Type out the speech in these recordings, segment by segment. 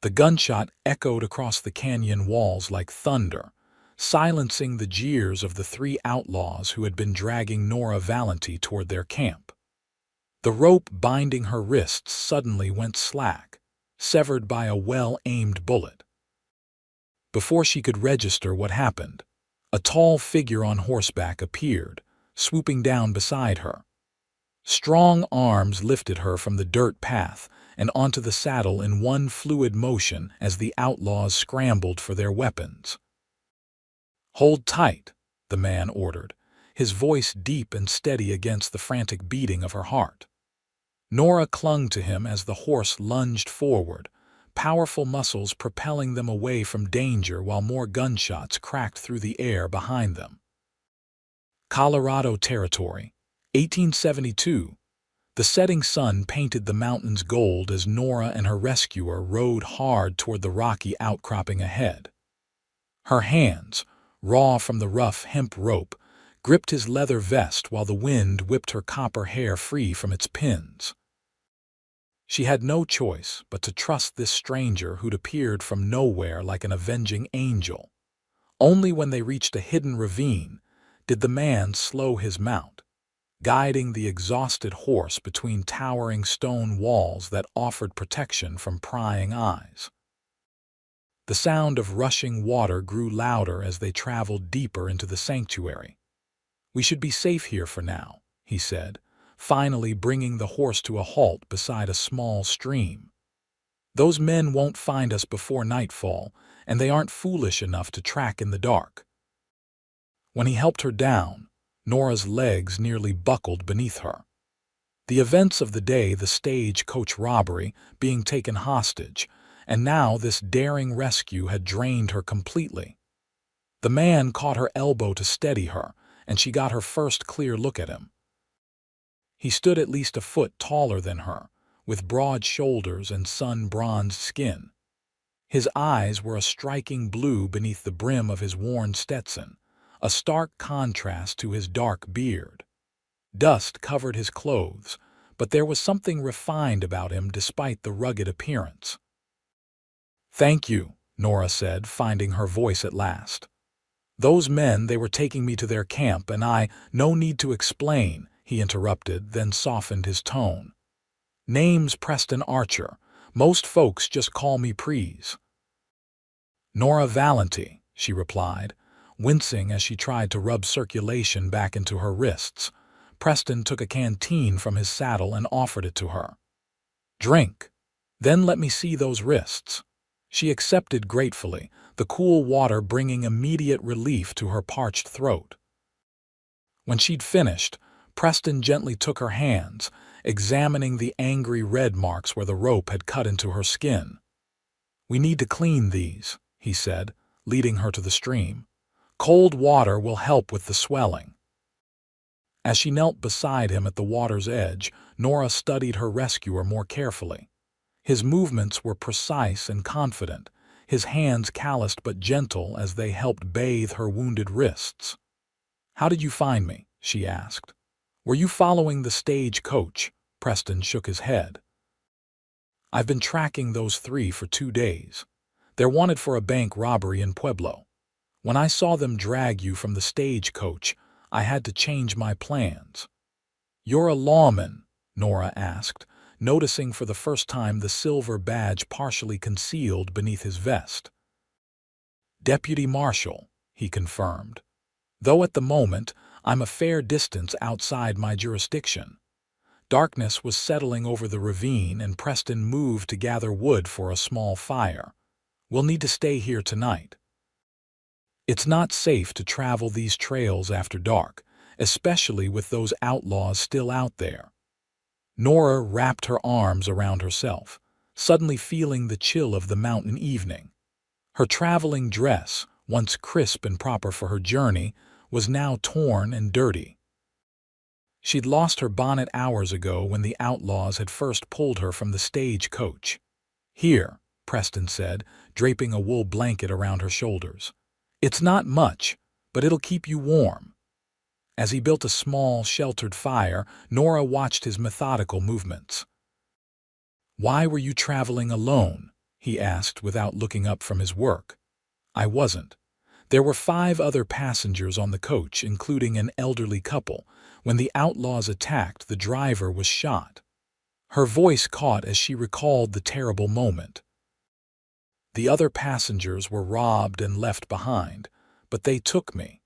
The gunshot echoed across the canyon walls like thunder, silencing the jeers of the three outlaws who had been dragging Nora Valenti toward their camp. The rope binding her wrists suddenly went slack, severed by a well-aimed bullet. Before she could register what happened, a tall figure on horseback appeared, swooping down beside her. Strong arms lifted her from the dirt path and onto the saddle in one fluid motion as the outlaws scrambled for their weapons. "Hold tight," the man ordered, his voice deep and steady against the frantic beating of her heart. Nora clung to him as the horse lunged forward, powerful muscles propelling them away from danger while more gunshots cracked through the air behind them. Colorado Territory, 1872. The setting sun painted the mountains gold as Nora and her rescuer rode hard toward the rocky outcropping ahead. Her hands, raw from the rough hemp rope, gripped his leather vest while the wind whipped her copper hair free from its pins. She had no choice but to trust this stranger who'd appeared from nowhere like an avenging angel. Only when they reached a hidden ravine did the man slow his mount, guiding the exhausted horse between towering stone walls that offered protection from prying eyes. The sound of rushing water grew louder as they traveled deeper into the sanctuary. "We should be safe here for now," he said, finally bringing the horse to a halt beside a small stream. "Those men won't find us before nightfall, and they aren't foolish enough to track in the dark." When he helped her down, Nora's legs nearly buckled beneath her. The events of the day, the stagecoach robbery, being taken hostage, and now this daring rescue had drained her completely. The man caught her elbow to steady her, and she got her first clear look at him. He stood at least a foot taller than her, with broad shoulders and sun-bronzed skin. His eyes were a striking blue beneath the brim of his worn Stetson, a stark contrast to his dark beard. Dust covered his clothes, but there was something refined about him despite the rugged appearance. "Thank you," Nora said, finding her voice at last. "Those men, they were taking me to their camp, and no need to explain," he interrupted, then softened his tone. "Name's Preston Archer. Most folks just call me Prees." "Nora Valenti," she replied, wincing as she tried to rub circulation back into her wrists. Preston took a canteen from his saddle and offered it to her. "Drink. Then let me see those wrists." She accepted gratefully, the cool water bringing immediate relief to her parched throat. When she'd finished, Preston gently took her hands, examining the angry red marks where the rope had cut into her skin. "We need to clean these," he said, leading her to the stream. "Cold water will help with the swelling." As she knelt beside him at the water's edge, Nora studied her rescuer more carefully. His movements were precise and confident, his hands calloused but gentle as they helped bathe her wounded wrists. "How did you find me?" she asked. "Were you following the stagecoach?" Preston shook his head. "I've been tracking those three for 2 days. They're wanted for a bank robbery in Pueblo. When I saw them drag you from the stagecoach, I had to change my plans." "You're a lawman?" Nora asked, noticing for the first time the silver badge partially concealed beneath his vest. "Deputy Marshal," he confirmed. "Though at the moment, I'm a fair distance outside my jurisdiction." Darkness was settling over the ravine, and Preston moved to gather wood for a small fire. "We'll need to stay here tonight. It's not safe to travel these trails after dark, especially with those outlaws still out there." Nora wrapped her arms around herself, suddenly feeling the chill of the mountain evening. Her traveling dress, once crisp and proper for her journey, was now torn and dirty. She'd lost her bonnet hours ago when the outlaws had first pulled her from the stagecoach. "Here," Preston said, draping a wool blanket around her shoulders. "It's not much, but it'll keep you warm." As he built a small, sheltered fire, Nora watched his methodical movements. "Why were you traveling alone?" he asked without looking up from his work. I wasn't. There were 5 other passengers on the coach, including an elderly couple. When the outlaws attacked, the driver was shot. Her voice caught as she recalled the terrible moment. The other passengers were robbed and left behind, but they took me.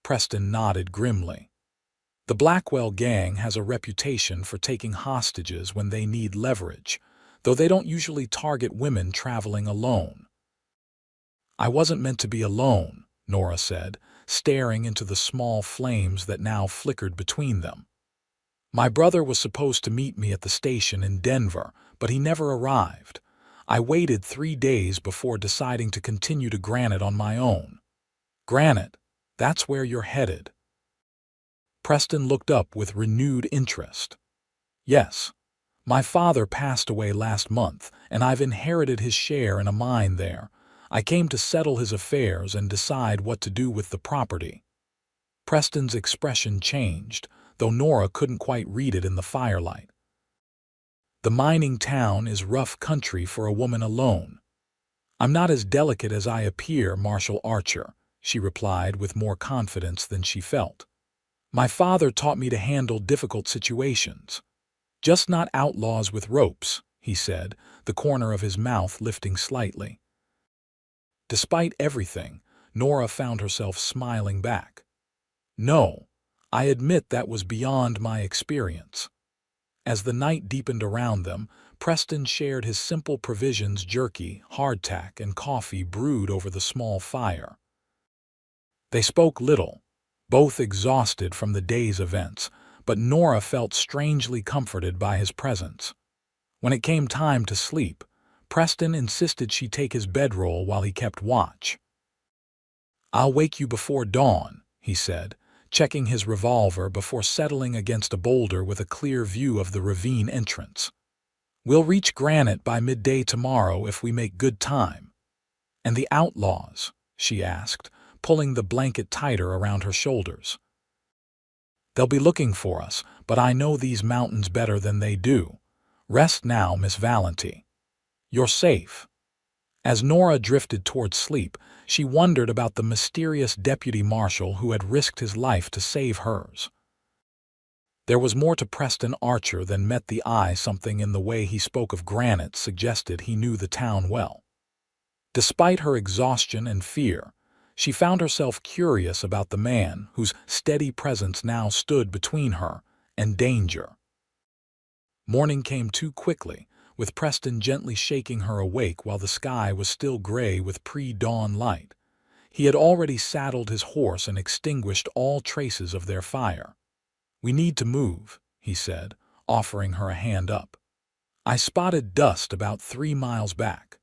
Preston nodded grimly. The Blackwell gang has a reputation for taking hostages when they need leverage, though they don't usually target women traveling alone. I wasn't meant to be alone, Nora said, staring into the small flames that now flickered between them. My brother was supposed to meet me at the station in Denver, but he never arrived. I waited 3 days before deciding to continue to Granite on my own. Granite, that's where you're headed. Preston looked up with renewed interest. Yes. My father passed away last month, and I've inherited his share in a mine there. I came to settle his affairs and decide what to do with the property. Preston's expression changed, though Nora couldn't quite read it in the firelight. The mining town is rough country for a woman alone. I'm not as delicate as I appear, Marshal Archer, she replied with more confidence than she felt. My father taught me to handle difficult situations. Just not outlaws with ropes, he said, the corner of his mouth lifting slightly. Despite everything, Nora found herself smiling back. No, I admit that was beyond my experience. As the night deepened around them, Preston shared his simple provisions: jerky, hardtack, and coffee brewed over the small fire. They spoke little, both exhausted from the day's events, but Nora felt strangely comforted by his presence. When it came time to sleep, Preston insisted she take his bedroll while he kept watch. I'll wake you before dawn, he said, checking his revolver before settling against a boulder with a clear view of the ravine entrance. We'll reach Granite by midday tomorrow if we make good time. And the outlaws? She asked, pulling the blanket tighter around her shoulders. They'll be looking for us, but I know these mountains better than they do. Rest now, Miss Valenti. You're safe. As Nora drifted toward sleep, she wondered about the mysterious deputy marshal who had risked his life to save hers. There was more to Preston Archer than met the eye. Something in the way he spoke of Granite suggested he knew the town well. Despite her exhaustion and fear, she found herself curious about the man whose steady presence now stood between her and danger. Morning came too quickly, with Preston gently shaking her awake while the sky was still gray with pre-dawn light. He had already saddled his horse and extinguished all traces of their fire. We need to move, he said, offering her a hand up. I spotted dust about 3 miles back.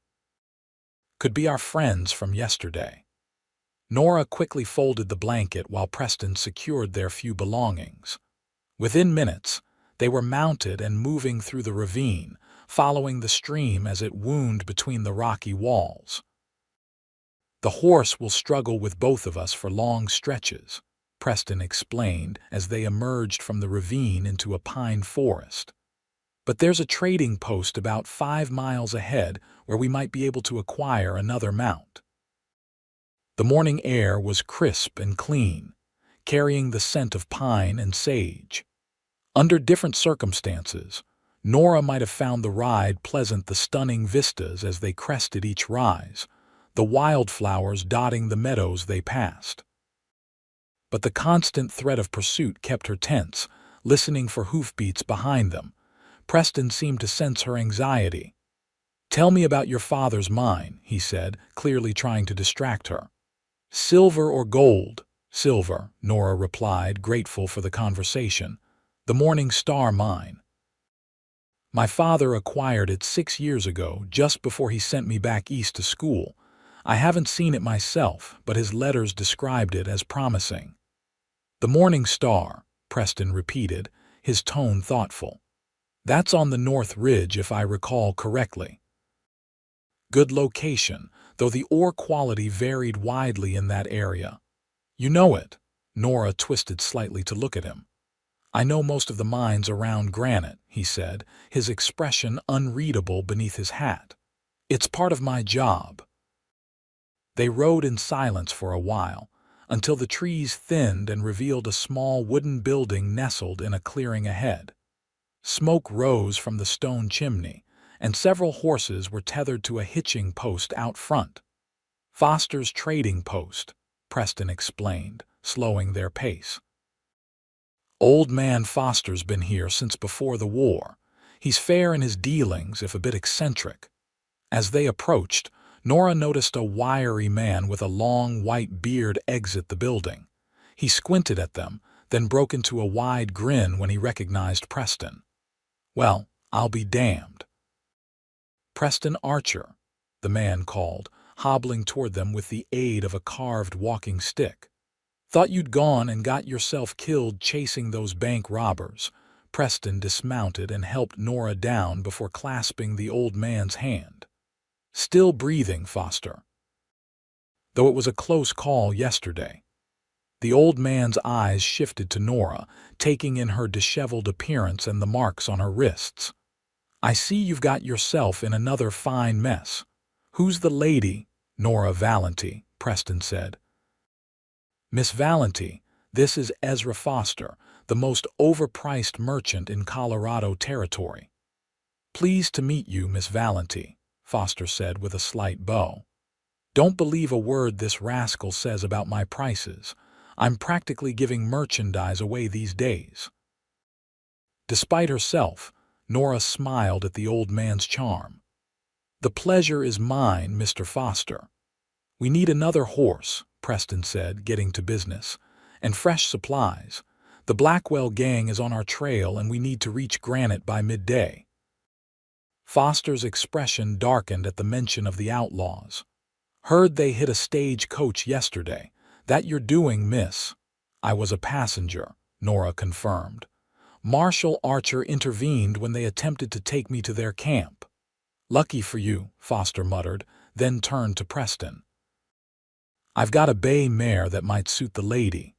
Could be our friends from yesterday. Nora quickly folded the blanket while Preston secured their few belongings. Within minutes, they were mounted and moving through the ravine, following the stream as it wound between the rocky walls. The horse will struggle with both of us for long stretches, Preston explained as they emerged from the ravine into a pine forest. But there's a trading post about 5 miles ahead where we might be able to acquire another mount. The morning air was crisp and clean, carrying the scent of pine and sage. Under different circumstances, Nora might have found the ride pleasant. The stunning vistas as they crested each rise, the wildflowers dotting the meadows they passed. But the constant threat of pursuit kept her tense, listening for hoofbeats behind them. Preston seemed to sense her anxiety. Tell me about your father's mine, he said, clearly trying to distract her. Silver or gold? Silver, Nora replied, grateful for the conversation. The Morning Star mine. My father acquired it 6 years ago, just before he sent me back east to school. I haven't seen it myself, but his letters described it as promising. The Morning Star, Preston repeated, his tone thoughtful. That's on the North Ridge, if I recall correctly. Good location, though the ore quality varied widely in that area. You know it. Nora twisted slightly to look at him. I know most of the mines around Granite, he said, his expression unreadable beneath his hat. It's part of my job. They rode in silence for a while, until the trees thinned and revealed a small wooden building nestled in a clearing ahead. Smoke rose from the stone chimney, and several horses were tethered to a hitching post out front. Foster's trading post, Preston explained, slowing their pace. Old man Foster's been here since before the war. He's fair in his dealings, if a bit eccentric. As they approached, Nora noticed a wiry man with a long white beard exit the building. He squinted at them, then broke into a wide grin when he recognized Preston. "Well, I'll be damned." "Preston Archer," the man called, hobbling toward them with the aid of a carved walking stick. "Thought you'd gone and got yourself killed chasing those bank robbers." Preston dismounted and helped Nora down before clasping the old man's hand. "Still breathing, Foster. Though it was a close call yesterday." The old man's eyes shifted to Nora, taking in her disheveled appearance and the marks on her wrists. "I see you've got yourself in another fine mess. Who's the lady?" "Nora Valenti," Preston said. "Miss Valenti, this is Ezra Foster, the most overpriced merchant in Colorado Territory." "Pleased to meet you, Miss Valenti," Foster said with a slight bow. "Don't believe a word this rascal says about my prices. I'm practically giving merchandise away these days." Despite herself, Nora smiled at the old man's charm. "The pleasure is mine, Mr. Foster." "We need another horse," Preston said, getting to business, "and fresh supplies. The Blackwell gang is on our trail and we need to reach Granite by midday." Foster's expression darkened at the mention of the Outlaws. "Heard they hit a stage-coach yesterday. That you're doing, miss?" "I was a passenger," Nora confirmed. "Marshal Archer intervened when they attempted to take me to their camp." "Lucky for you," Foster muttered, then turned to Preston. "I've got a bay mare that might suit the lady.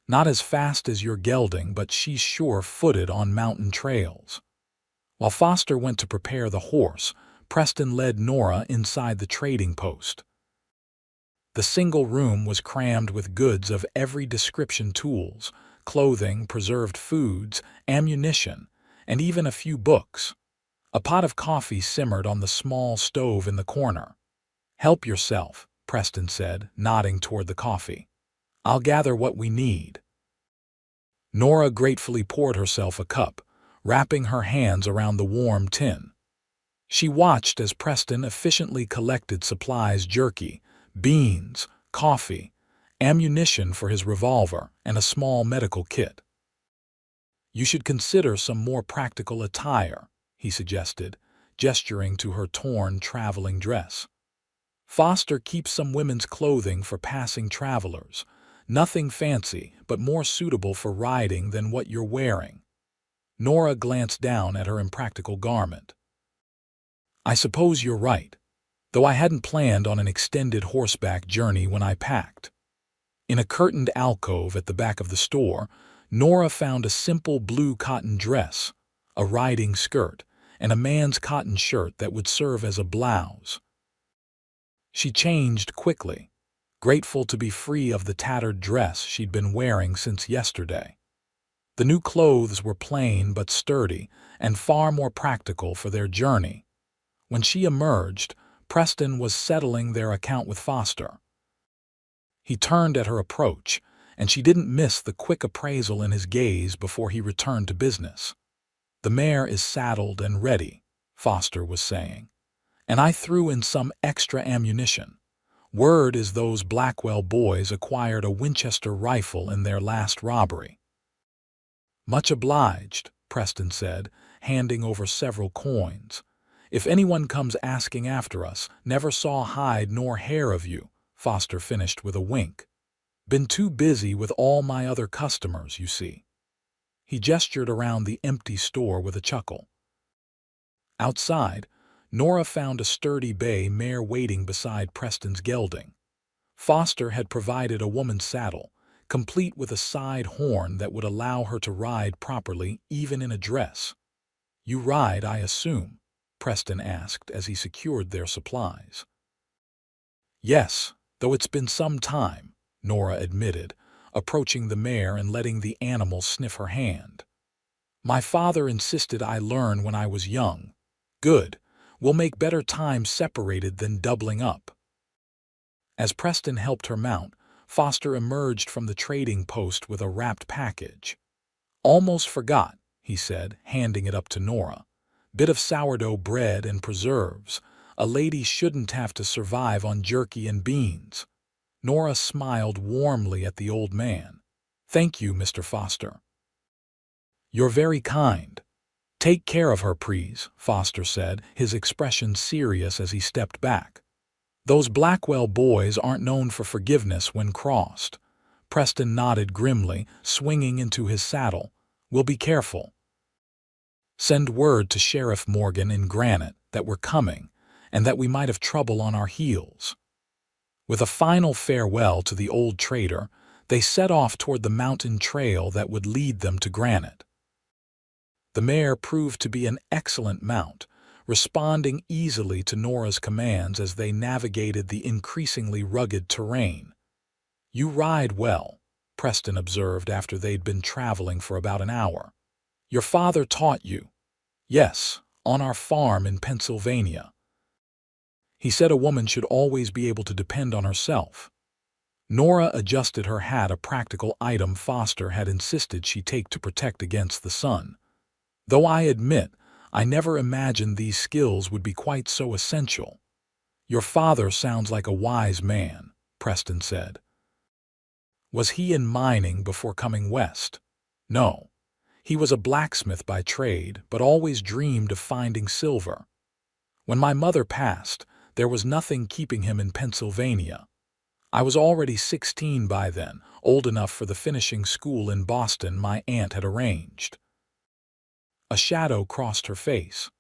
Not as fast as your gelding, but she's sure-footed on mountain trails." While Foster went to prepare the horse, Preston led Nora inside the trading post. The single room was crammed with goods of every description: tools, clothing, preserved foods, ammunition, and even a few books. A pot of coffee simmered on the small stove in the corner. "Help yourself," Preston said, nodding toward the coffee. "I'll gather what we need." Nora gratefully poured herself a cup, wrapping her hands around the warm tin. She watched as Preston efficiently collected supplies: jerky, beans, coffee, ammunition for his revolver, and a small medical kit. "You should consider some more practical attire," he suggested, gesturing to her torn traveling dress. "Foster keeps some women's clothing for passing travelers. Nothing fancy, but more suitable for riding than what you're wearing." Nora glanced down at her impractical garment. "I suppose you're right, though I hadn't planned on an extended horseback journey when I packed." In a curtained alcove at the back of the store, Nora found a simple blue cotton dress, a riding skirt, and a man's cotton shirt that would serve as a blouse. She changed quickly, grateful to be free of the tattered dress she'd been wearing since yesterday. The new clothes were plain but sturdy and far more practical for their journey. When she emerged, Preston was settling their account with Foster. He turned at her approach, and she didn't miss the quick appraisal in his gaze before he returned to business. "The mare is saddled and ready," Foster was saying, "and I threw in some extra ammunition. Word is those Blackwell boys acquired a Winchester rifle in their last robbery." "Much obliged," Preston said, handing over several coins. "If anyone comes asking after us, never saw hide nor hair of you," Foster finished with a wink. "Been too busy with all my other customers, you see." He gestured around the empty store with a chuckle. Outside, Nora found a sturdy bay mare waiting beside Preston's gelding. Foster had provided a woman's saddle, complete with a side horn that would allow her to ride properly even in a dress. "You ride, I assume?" Preston asked as he secured their supplies. Yes, though it's been some time, Nora admitted, approaching the mare and letting the animal sniff her hand. My father insisted I learn when I was young. Good. We'll make better time separated than doubling up. As Preston helped her mount, Foster emerged from the trading post with a wrapped package. Almost forgot, he said, handing it up to Nora. Bit of sourdough bread and preserves. A lady shouldn't have to survive on jerky and beans. Nora smiled warmly at the old man. Thank you, Mr. Foster. You're very kind. Take care of her, please, Foster said, his expression serious as he stepped back. Those Blackwell boys aren't known for forgiveness when crossed. Preston nodded grimly, swinging into his saddle. We'll be careful. Send word to Sheriff Morgan in Granite that we're coming, and that we might have trouble on our heels. With a final farewell to the old trader, they set off toward the mountain trail that would lead them to Granite. The mare proved to be an excellent mount, responding easily to Nora's commands as they navigated the increasingly rugged terrain. You ride well, Preston observed after they'd been traveling for about an hour. Your father taught you? Yes, on our farm in Pennsylvania. He said a woman should always be able to depend on herself. Nora adjusted her hat, a practical item Foster had insisted she take to protect against the sun. Though I admit, I never imagined these skills would be quite so essential. Your father sounds like a wise man, Preston said. Was he in mining before coming west? No. He was a blacksmith by trade, but always dreamed of finding silver. When my mother passed, there was nothing keeping him in Pennsylvania. I was already 16 by then, old enough for the finishing school in Boston my aunt had arranged. A shadow crossed her face.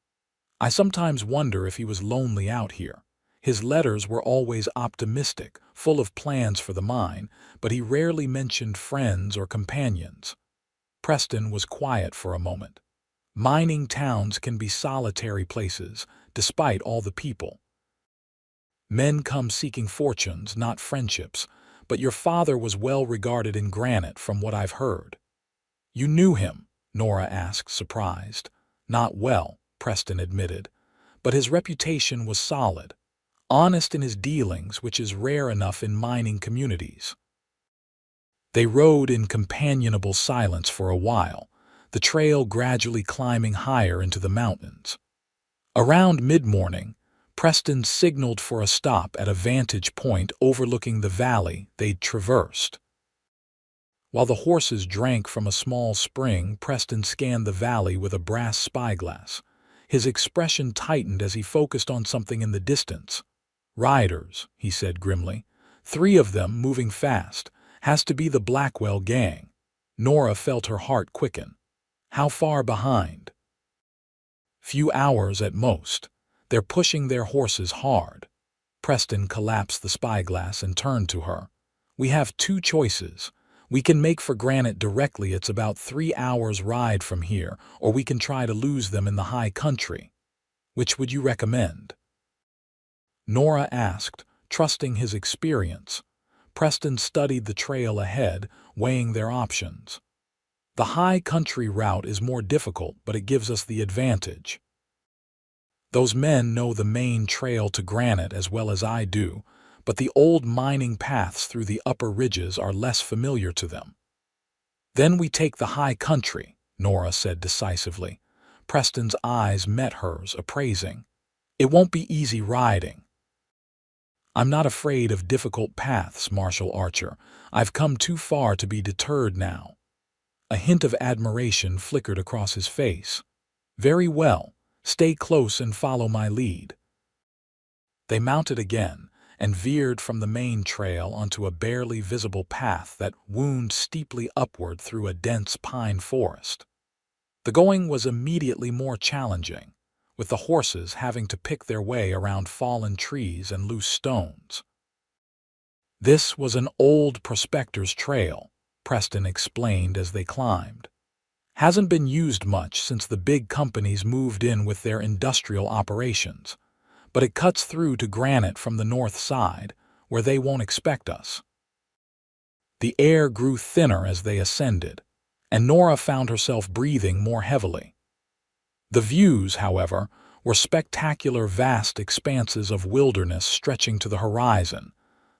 I sometimes wonder if he was lonely out here. His letters were always optimistic, full of plans for the mine, but he rarely mentioned friends or companions. Preston was quiet for a moment. Mining towns can be solitary places, despite all the people. Men come seeking fortunes, not friendships, but your father was well regarded in Granite from what I've heard. You knew him? Nora asked, surprised. Not well, Preston admitted, but his reputation was solid. Honest in his dealings, which is rare enough in mining communities. They rode in companionable silence for a while, the trail gradually climbing higher into the mountains. Around mid-morning, Preston signaled for a stop at a vantage point overlooking the valley they'd traversed. While the horses drank from a small spring, Preston scanned the valley with a brass spyglass. His expression tightened as he focused on something in the distance. Riders, he said grimly. 3 of them moving fast. Has to be the Blackwell gang. Nora felt her heart quicken. How far behind? Few hours at most. They're pushing their horses hard. Preston collapsed the spyglass and turned to her. We have 2 choices. We can make for Granite directly, it's about 3 hours' ride from here, or we can try to lose them in the high country. Which would you recommend? Nora asked, trusting his experience. Preston studied the trail ahead, weighing their options. The high country route is more difficult, but it gives us the advantage. Those men know the main trail to Granite as well as I do, but the old mining paths through the upper ridges are less familiar to them. Then we take the high country, Nora said decisively. Preston's eyes met hers, appraising. It won't be easy riding. I'm not afraid of difficult paths, Marshal Archer. I've come too far to be deterred now. A hint of admiration flickered across his face. Very well. Stay close and follow my lead. They mounted again and veered from the main trail onto a barely visible path that wound steeply upward through a dense pine forest. The going was immediately more challenging, with the horses having to pick their way around fallen trees and loose stones. This was an old prospector's trail, Preston explained as they climbed. Hasn't been used much since the big companies moved in with their industrial operations, but it cuts through to granite from the north side, where they won't expect us." The air grew thinner as they ascended, and Nora found herself breathing more heavily. The views, however, were spectacular, vast expanses of wilderness stretching to the horizon,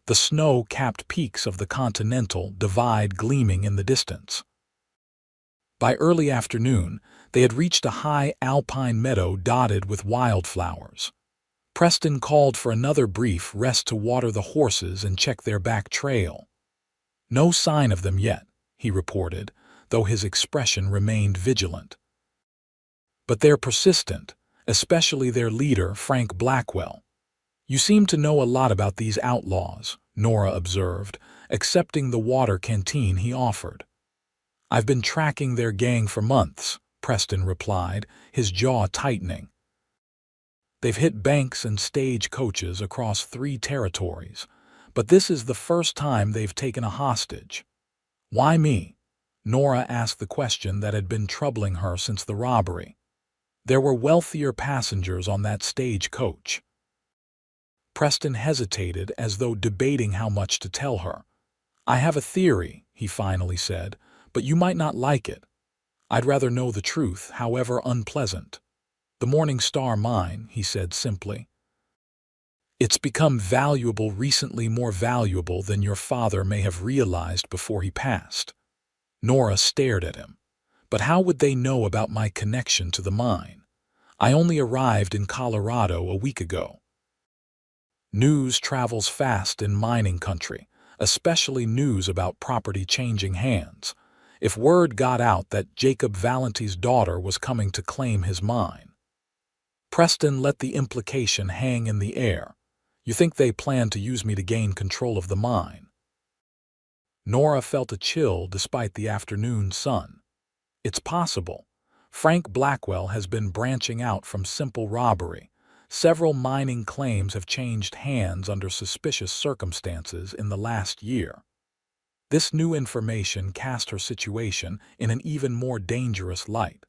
the snow-capped peaks of the Continental Divide gleaming in the distance. By early afternoon, they had reached a high alpine meadow dotted with wildflowers. Preston called for another brief rest to water the horses and check their back trail. "No sign of them yet," he reported, though his expression remained vigilant. "But they're persistent, especially their leader, Frank Blackwell." "You seem to know a lot about these outlaws," Nora observed, accepting the water canteen he offered. "I've been tracking their gang for months," Preston replied, his jaw tightening. "They've hit banks and stage coaches across 3 territories, but this is the first time they've taken a hostage." "Why me?" Nora asked the question that had been troubling her since the robbery. "There were wealthier passengers on that stage coach." Preston hesitated as though debating how much to tell her. "I have a theory," he finally said, "but you might not like it. I'd rather know the truth, however unpleasant." "The Morning Star mine," he said simply. "It's become valuable recently, more valuable than your father may have realized before he passed." Nora stared at him. "But how would they know about my connection to the mine? I only arrived in Colorado a week ago." News travels fast in mining country, especially news about property changing hands. If word got out that Jacob Valenti's daughter was coming to claim his mine. Preston let the implication hang in the air. "You think they plan to use me to gain control of the mine?" Nora felt a chill despite the afternoon sun. "It's possible. Frank Blackwell has been branching out from simple robbery. Several mining claims have changed hands under suspicious circumstances in the last year." This new information cast her situation in an even more dangerous light.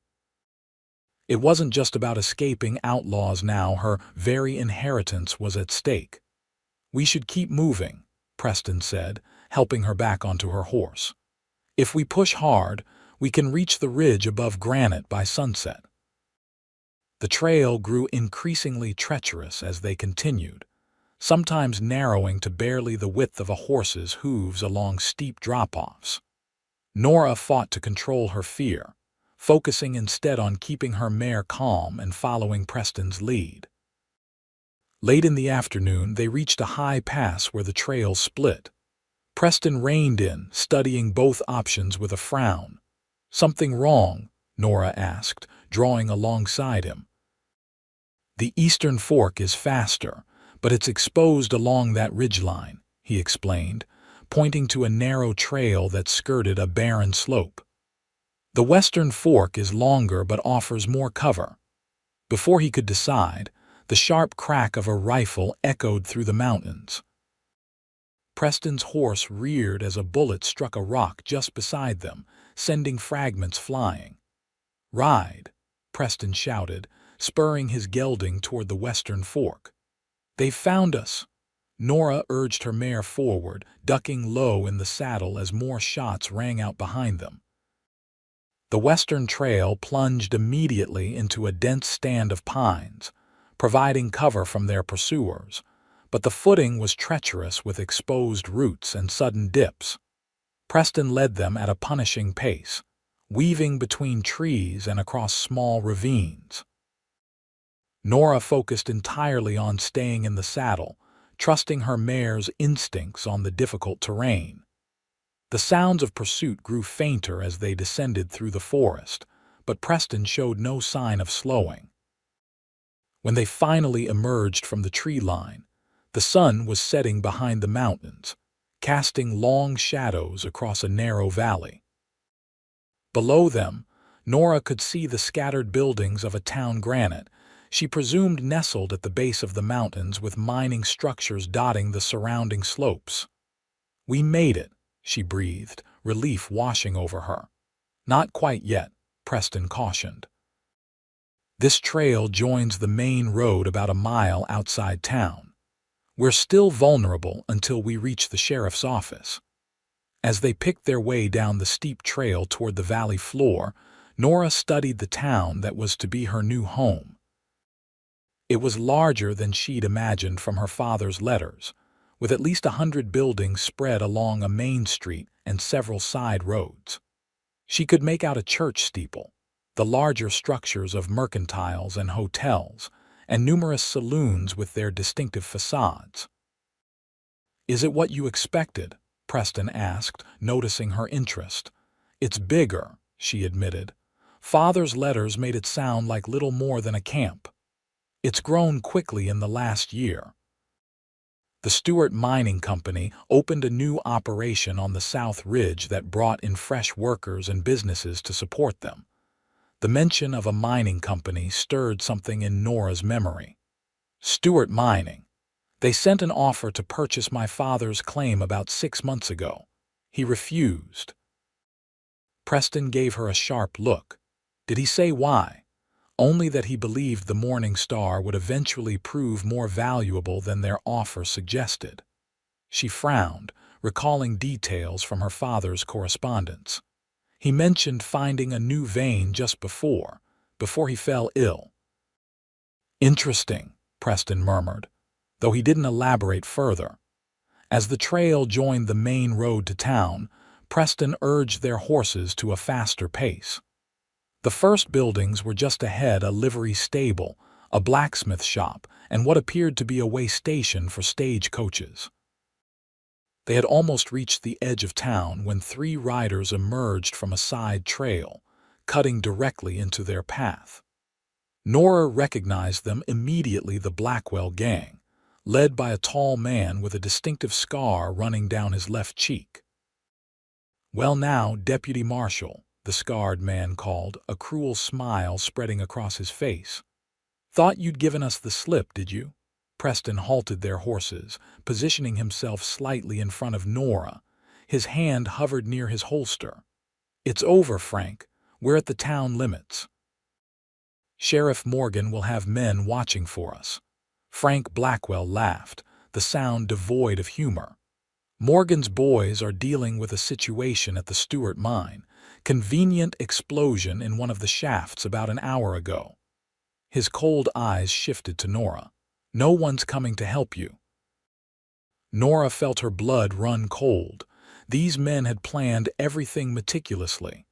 It wasn't just about escaping outlaws now, her very inheritance was at stake. "We should keep moving," Preston said, helping her back onto her horse. "If we push hard, we can reach the ridge above Granite by sunset." The trail grew increasingly treacherous as they continued, sometimes narrowing to barely the width of a horse's hooves along steep drop-offs. Nora fought to control her fear, focusing instead on keeping her mare calm and following Preston's lead. Late in the afternoon, they reached a high pass where the trail split. Preston reined in, studying both options with a frown. "Something wrong?" Nora asked, drawing alongside him. "The eastern fork is faster, but it's exposed along that ridgeline," he explained, pointing to a narrow trail that skirted a barren slope. "The western fork is longer but offers more cover." Before he could decide, the sharp crack of a rifle echoed through the mountains. Preston's horse reared as a bullet struck a rock just beside them, sending fragments flying. "Ride!" Preston shouted, spurring his gelding toward the western fork. "They've found us!" Nora urged her mare forward, ducking low in the saddle as more shots rang out behind them. The western trail plunged immediately into a dense stand of pines, providing cover from their pursuers, but the footing was treacherous with exposed roots and sudden dips. Preston led them at a punishing pace, weaving between trees and across small ravines. Nora focused entirely on staying in the saddle, trusting her mare's instincts on the difficult terrain. The sounds of pursuit grew fainter as they descended through the forest, but Preston showed no sign of slowing. When they finally emerged from the tree line, the sun was setting behind the mountains, casting long shadows across a narrow valley. Below them, Nora could see the scattered buildings of a town Granite, she presumed nestled at the base of the mountains with mining structures dotting the surrounding slopes. "We made it," she breathed, relief washing over her. "Not quite yet," Preston cautioned. "This trail joins the main road about a mile outside town. We're still vulnerable until we reach the sheriff's office." As they picked their way down the steep trail toward the valley floor, Nora studied the town that was to be her new home. It was larger than she'd imagined from her father's letters, with at least 100 buildings spread along a main street and several side roads. She could make out a church steeple, the larger structures of mercantiles and hotels, and numerous saloons with their distinctive facades. "Is it what you expected?" Preston asked, noticing her interest. "It's bigger," she admitted. "Father's letters made it sound like little more than a camp. It's grown quickly in the last year." The Stewart Mining Company opened a new operation on the South Ridge that brought in fresh workers and businesses to support them. The mention of a mining company stirred something in Nora's memory. Stewart Mining. They sent an offer to purchase my father's claim about 6 months ago. He refused. Preston gave her a sharp look. Did he say why? Only that he believed the Morning Star would eventually prove more valuable than their offer suggested. She frowned, recalling details from her father's correspondence. He mentioned finding a new vein just before he fell ill. "Interesting," Preston murmured, though he didn't elaborate further. As the trail joined the main road to town, Preston urged their horses to a faster pace. The first buildings were just ahead: a livery stable, a blacksmith shop, and what appeared to be a way station for stage coaches. They had almost reached the edge of town when 3 riders emerged from a side trail, cutting directly into their path. Nora recognized them immediately: the Blackwell gang, led by a tall man with a distinctive scar running down his left cheek. "Well now, Deputy Marshal," the scarred man called, a cruel smile spreading across his face. "Thought you'd given us the slip, did you?" Preston halted their horses, positioning himself slightly in front of Nora. His hand hovered near his holster. "It's over, Frank. We're at the town limits. Sheriff Morgan will have men watching for us." Frank Blackwell laughed, the sound devoid of humor. "Morgan's boys are dealing with a situation at the Stewart mine. Convenient explosion in one of the shafts about an hour ago." His cold eyes shifted to Nora. "No one's coming to help you." Nora felt her blood run cold. These men had planned everything meticulously.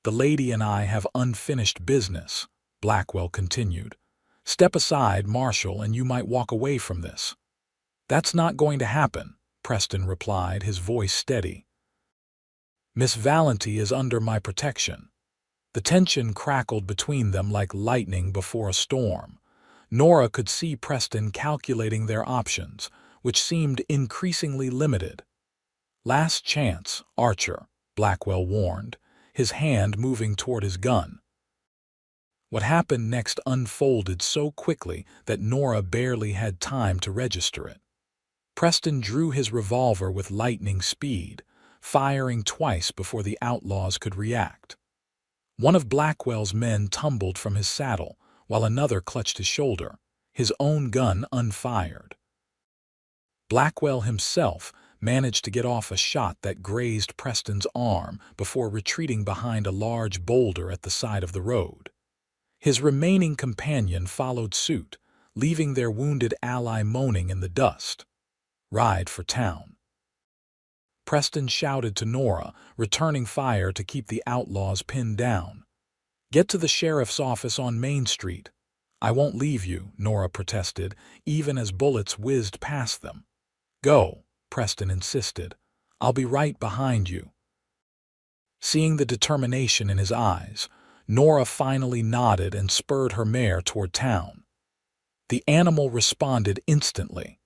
"The lady and I have unfinished business," Blackwell continued. "Step aside, Marshal, and you might walk away from this." "That's not going to happen," Preston replied, his voice steady. "Miss Valenti is under my protection." The tension crackled between them like lightning before a storm. Nora could see Preston calculating their options, which seemed increasingly limited. "Last chance, Archer," Blackwell warned, his hand moving toward his gun. What happened next unfolded so quickly that Nora barely had time to register it. Preston drew his revolver with lightning speed, firing twice before the outlaws could react. One of Blackwell's men tumbled from his saddle, while another clutched his shoulder, his own gun unfired. Blackwell himself managed to get off a shot that grazed Preston's arm before retreating behind a large boulder at the side of the road. His remaining companion followed suit, leaving their wounded ally moaning in the dust. "Ride for town." Preston shouted to Nora, returning fire to keep the outlaws pinned down. "Get to the sheriff's office on Main Street." "I won't leave you," Nora protested, even as bullets whizzed past them. "Go," Preston insisted. "I'll be right behind you." Seeing the determination in his eyes, Nora finally nodded and spurred her mare toward town. The animal responded instantly,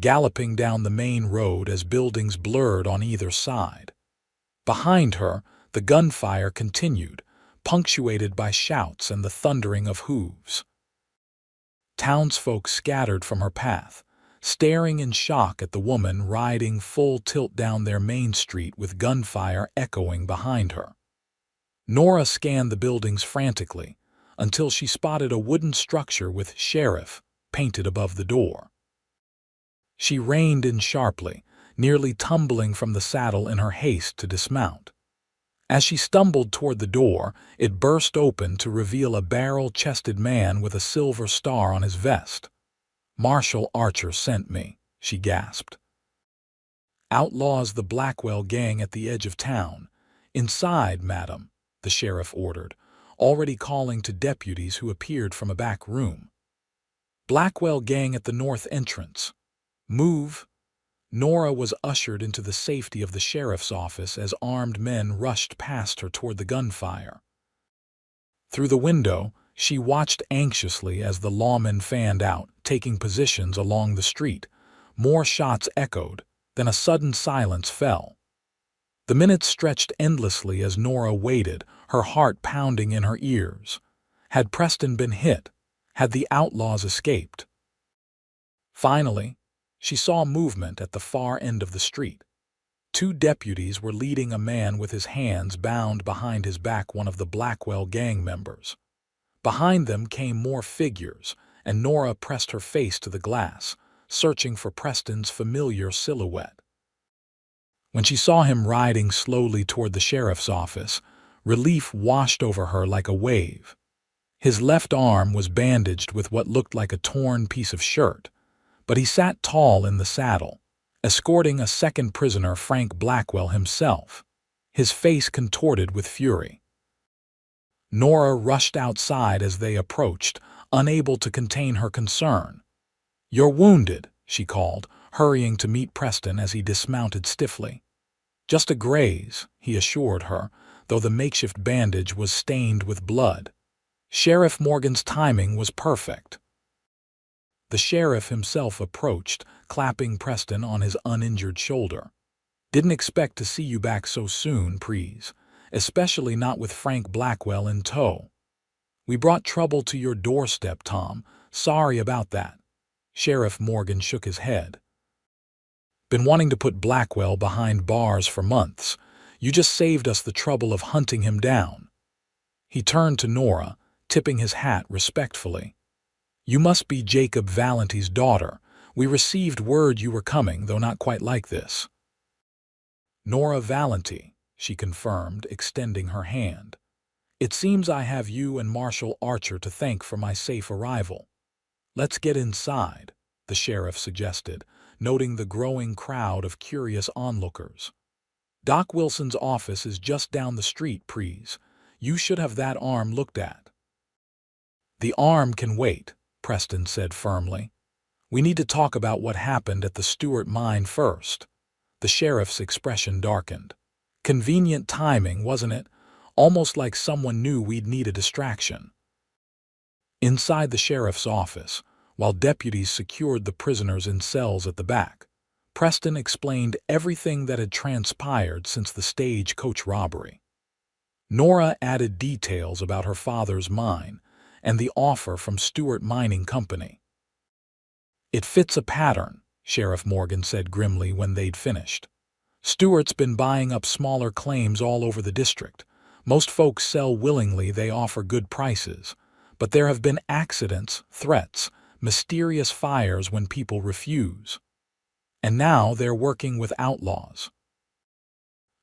galloping down the main road as buildings blurred on either side. Behind her, the gunfire continued, punctuated by shouts and the thundering of hooves. Townsfolk scattered from her path, staring in shock at the woman riding full tilt down their main street with gunfire echoing behind her. Nora scanned the buildings frantically until she spotted a wooden structure with "Sheriff" painted above the door. She reined in sharply, nearly tumbling from the saddle in her haste to dismount. As she stumbled toward the door, it burst open to reveal a barrel-chested man with a silver star on his vest. "Marshal Archer sent me," she gasped. "Outlaws, the Blackwell gang at the edge of town. Inside, madam," the sheriff ordered, already calling to deputies who appeared from a back room. "Blackwell gang at the north entrance. Move." Nora was ushered into the safety of the sheriff's office as armed men rushed past her toward the gunfire. Through the window, she watched anxiously as the lawmen fanned out, taking positions along the street. More shots echoed, then a sudden silence fell. The minutes stretched endlessly as Nora waited, her heart pounding in her ears. Had Preston been hit? Had the outlaws escaped? Finally, she saw movement at the far end of the street. Two deputies were leading a man with his hands bound behind his back, one of the Blackwell gang members. Behind them came more figures, and Nora pressed her face to the glass, searching for Preston's familiar silhouette. When she saw him riding slowly toward the sheriff's office, relief washed over her like a wave. His left arm was bandaged with what looked like a torn piece of shirt, but he sat tall in the saddle, escorting a second prisoner, Frank Blackwell himself, his face contorted with fury. Nora rushed outside as they approached, unable to contain her concern. "You're wounded," she called, hurrying to meet Preston as he dismounted stiffly. "Just a graze," he assured her, though the makeshift bandage was stained with blood. Sheriff Morgan's timing was perfect. The sheriff himself approached, clapping Preston on his uninjured shoulder. "Didn't expect to see you back so soon, Prees, especially not with Frank Blackwell in tow. We brought trouble to your doorstep, Tom. Sorry about that." Sheriff Morgan shook his head. "Been wanting to put Blackwell behind bars for months. You just saved us the trouble of hunting him down." He turned to Nora, tipping his hat respectfully. "You must be Jacob Valenty's daughter. We received word you were coming, though not quite like this." "Nora Valenty," she confirmed, extending her hand. "It seems I have you and Marshal Archer to thank for my safe arrival." "Let's get inside," the sheriff suggested, noting the growing crowd of curious onlookers. "Doc Wilson's office is just down the street, Prees. You should have that arm looked at." "The arm can wait," Preston said firmly. "We need to talk about what happened at the Stewart mine first." The sheriff's expression darkened. "Convenient timing, wasn't it? Almost like someone knew we'd need a distraction." Inside the sheriff's office, while deputies secured the prisoners in cells at the back, Preston explained everything that had transpired since the stagecoach robbery. Nora added details about her father's mine and the offer from Stewart Mining Company. "It fits a pattern," Sheriff Morgan said grimly when they'd finished. "Stewart's been buying up smaller claims all over the district. Most folks sell willingly, they offer good prices. But there have been accidents, threats, mysterious fires when people refuse. And now they're working with outlaws."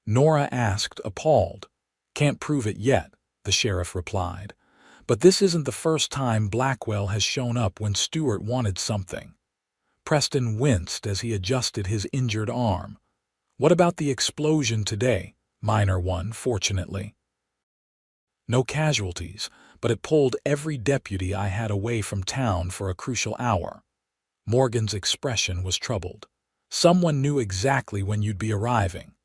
Nora asked, appalled. "Can't prove it yet," the sheriff replied. "But this isn't the first time Blackwell has shown up when Stewart wanted something." Preston winced as he adjusted his injured arm. "What about the explosion today?" "Minor one, fortunately. No casualties, but it pulled every deputy I had away from town for a crucial hour." Morgan's expression was troubled. "Someone knew exactly when you'd be arriving."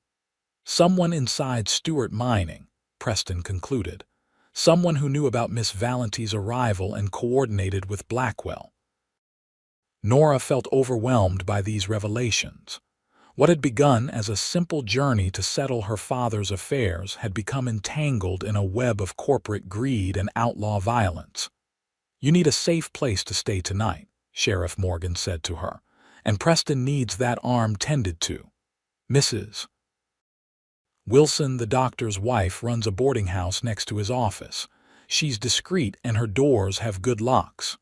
"Someone inside Stewart Mining," Preston concluded. "Someone who knew about Miss Valenty's arrival and coordinated with Blackwell." Nora felt overwhelmed by these revelations. What had begun as a simple journey to settle her father's affairs had become entangled in a web of corporate greed and outlaw violence. "You need a safe place to stay tonight," Sheriff Morgan said to her, "and Preston needs that arm tended to. Mrs. Wilson, the doctor's wife, runs a boarding house next to his office. She's discreet and her doors have good locks.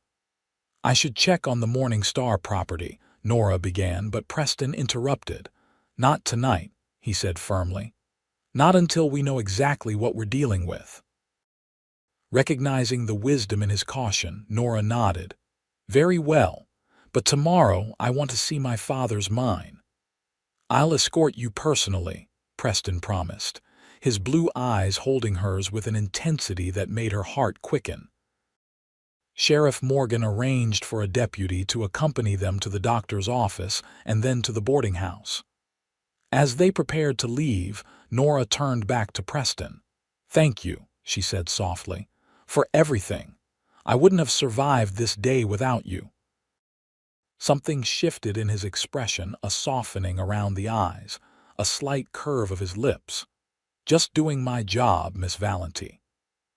I should check on the Morning Star property, Nora began, but Preston interrupted. Not tonight, he said firmly. Not until we know exactly what we're dealing with. Recognizing the wisdom in his caution, Nora nodded. Very well, but tomorrow I want to see my father's mine. I'll escort you personally, Preston promised, his blue eyes holding hers with an intensity that made her heart quicken. Sheriff Morgan arranged for a deputy to accompany them to the doctor's office and then to the boarding house. As they prepared to leave, Nora turned back to Preston. Thank you, she said softly, for everything. I wouldn't have survived this day without you. Something shifted in his expression, a softening around the eyes, a slight curve of his lips. Just doing my job, Miss Valentine.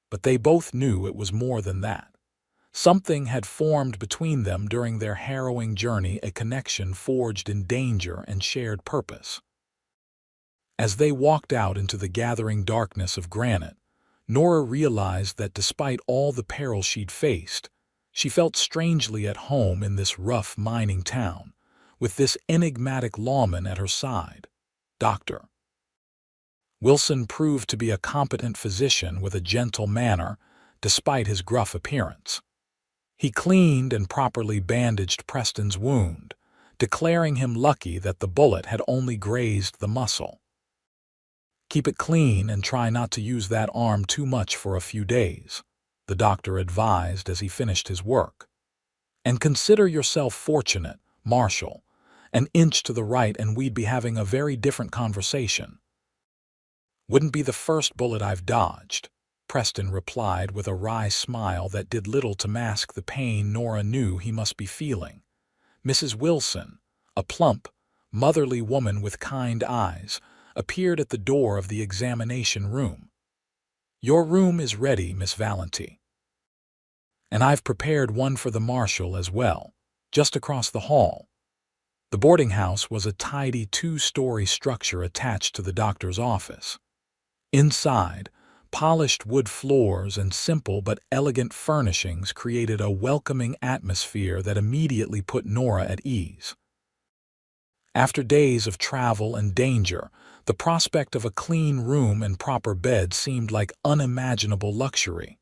But they both knew it was more than that. Something had formed between them during their harrowing journey, a connection forged in danger and shared purpose. As they walked out into the gathering darkness of Granite, Nora realized that despite all the peril she'd faced, she felt strangely at home in this rough mining town, with this enigmatic lawman at her side, Dr. Wilson proved to be a competent physician with a gentle manner, despite his gruff appearance. He cleaned and properly bandaged Preston's wound, declaring him lucky that the bullet had only grazed the muscle. Keep it clean and try not to use that arm too much for a few days, the doctor advised as he finished his work. And consider yourself fortunate, Marshal. An inch to the right and we'd be having a very different conversation. Wouldn't be the first bullet I've dodged, Preston replied with a wry smile that did little to mask the pain Nora knew he must be feeling. Mrs. Wilson, a plump, motherly woman with kind eyes, appeared at the door of the examination room. Your room is ready, Miss Valentine. And I've prepared one for the marshal as well, just across the hall. The boarding house was a tidy two-story structure attached to the doctor's office. Inside, polished wood floors and simple but elegant furnishings created a welcoming atmosphere that immediately put Nora at ease. After days of travel and danger, the prospect of a clean room and proper bed seemed like unimaginable luxury.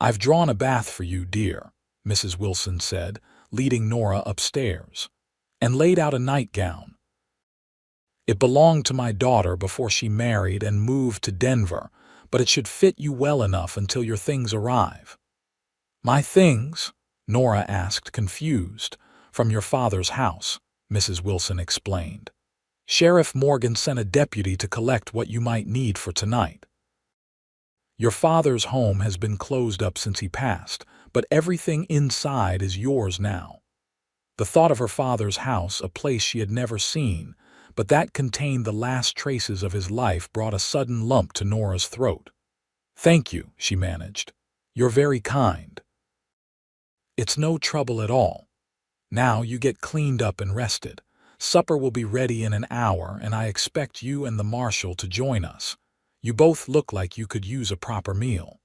I've drawn a bath for you, dear, Mrs. Wilson said, leading Nora upstairs, and laid out a nightgown. It belonged to my daughter before she married and moved to Denver, but it should fit you well enough until your things arrive. My things? Nora asked, confused. From your father's house, Mrs. Wilson explained. Sheriff Morgan sent a deputy to collect what you might need for tonight. Your father's home has been closed up since he passed, but everything inside is yours now. The thought of her father's house, a place she had never seen, but that contained the last traces of his life, brought a sudden lump to Nora's throat. Thank you, she managed. You're very kind. It's no trouble at all. Now you get cleaned up and rested. Supper will be ready in an hour, and I expect you and the marshal to join us. You both look like you could use a proper meal.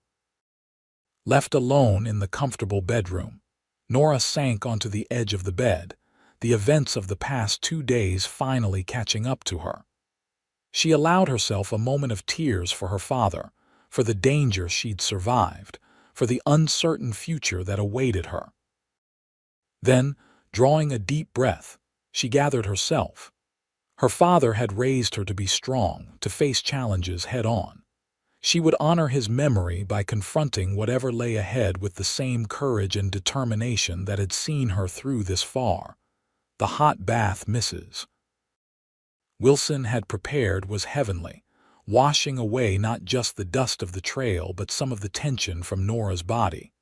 Left alone in the comfortable bedroom, Nora sank onto the edge of the bed, the events of the past 2 days finally catching up to her. She allowed herself a moment of tears for her father, for the danger she'd survived, for the uncertain future that awaited her. Then, drawing a deep breath, she gathered herself. Her father had raised her to be strong, to face challenges head-on. She would honor his memory by confronting whatever lay ahead with the same courage and determination that had seen her through this far. The hot bath Mrs. Wilson had prepared was heavenly, washing away not just the dust of the trail but some of the tension from Nora's body.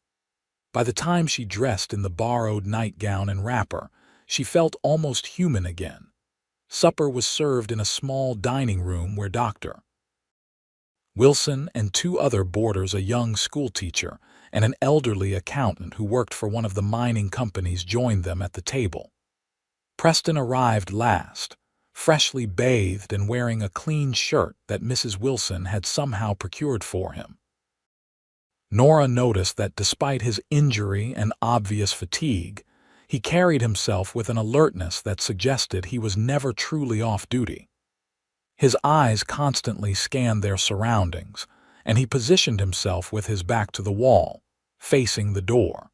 By the time she dressed in the borrowed nightgown and wrapper, she felt almost human again. Supper was served in a small dining room where Dr. Wilson and 2 other boarders, a young schoolteacher and an elderly accountant who worked for one of the mining companies, joined them at the table. Preston arrived last, freshly bathed and wearing a clean shirt that Mrs. Wilson had somehow procured for him. Nora noticed that despite his injury and obvious fatigue, he carried himself with an alertness that suggested he was never truly off duty. His eyes constantly scanned their surroundings, and he positioned himself with his back to the wall, facing the door.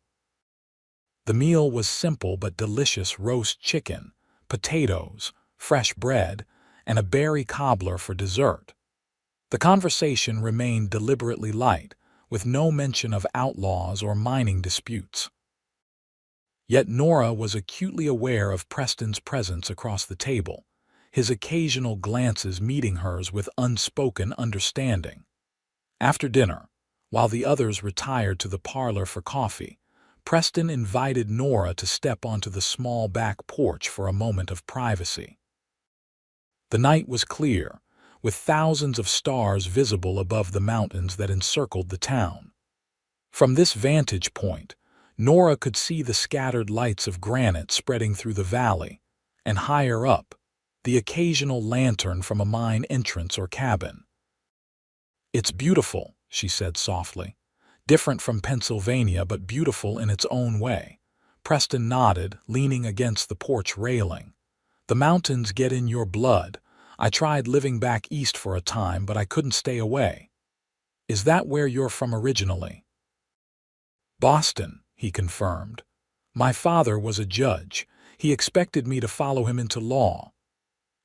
The meal was simple but delicious: roast chicken, potatoes, fresh bread, and a berry cobbler for dessert. The conversation remained deliberately light, with no mention of outlaws or mining disputes. Yet Nora was acutely aware of Preston's presence across the table, his occasional glances meeting hers with unspoken understanding. After dinner, while the others retired to the parlor for coffee, Preston invited Nora to step onto the small back porch for a moment of privacy. The night was clear, with thousands of stars visible above the mountains that encircled the town. From this vantage point, Nora could see the scattered lights of granite spreading through the valley, and higher up, the occasional lantern from a mine entrance or cabin. "It's beautiful," she said softly. "Different from Pennsylvania, but beautiful in its own way." Preston nodded, leaning against the porch railing. "The mountains get in your blood. I tried living back east for a time, but I couldn't stay away." "Is that where you're from originally?" "Boston," he confirmed. "My father was a judge. He expected me to follow him into law."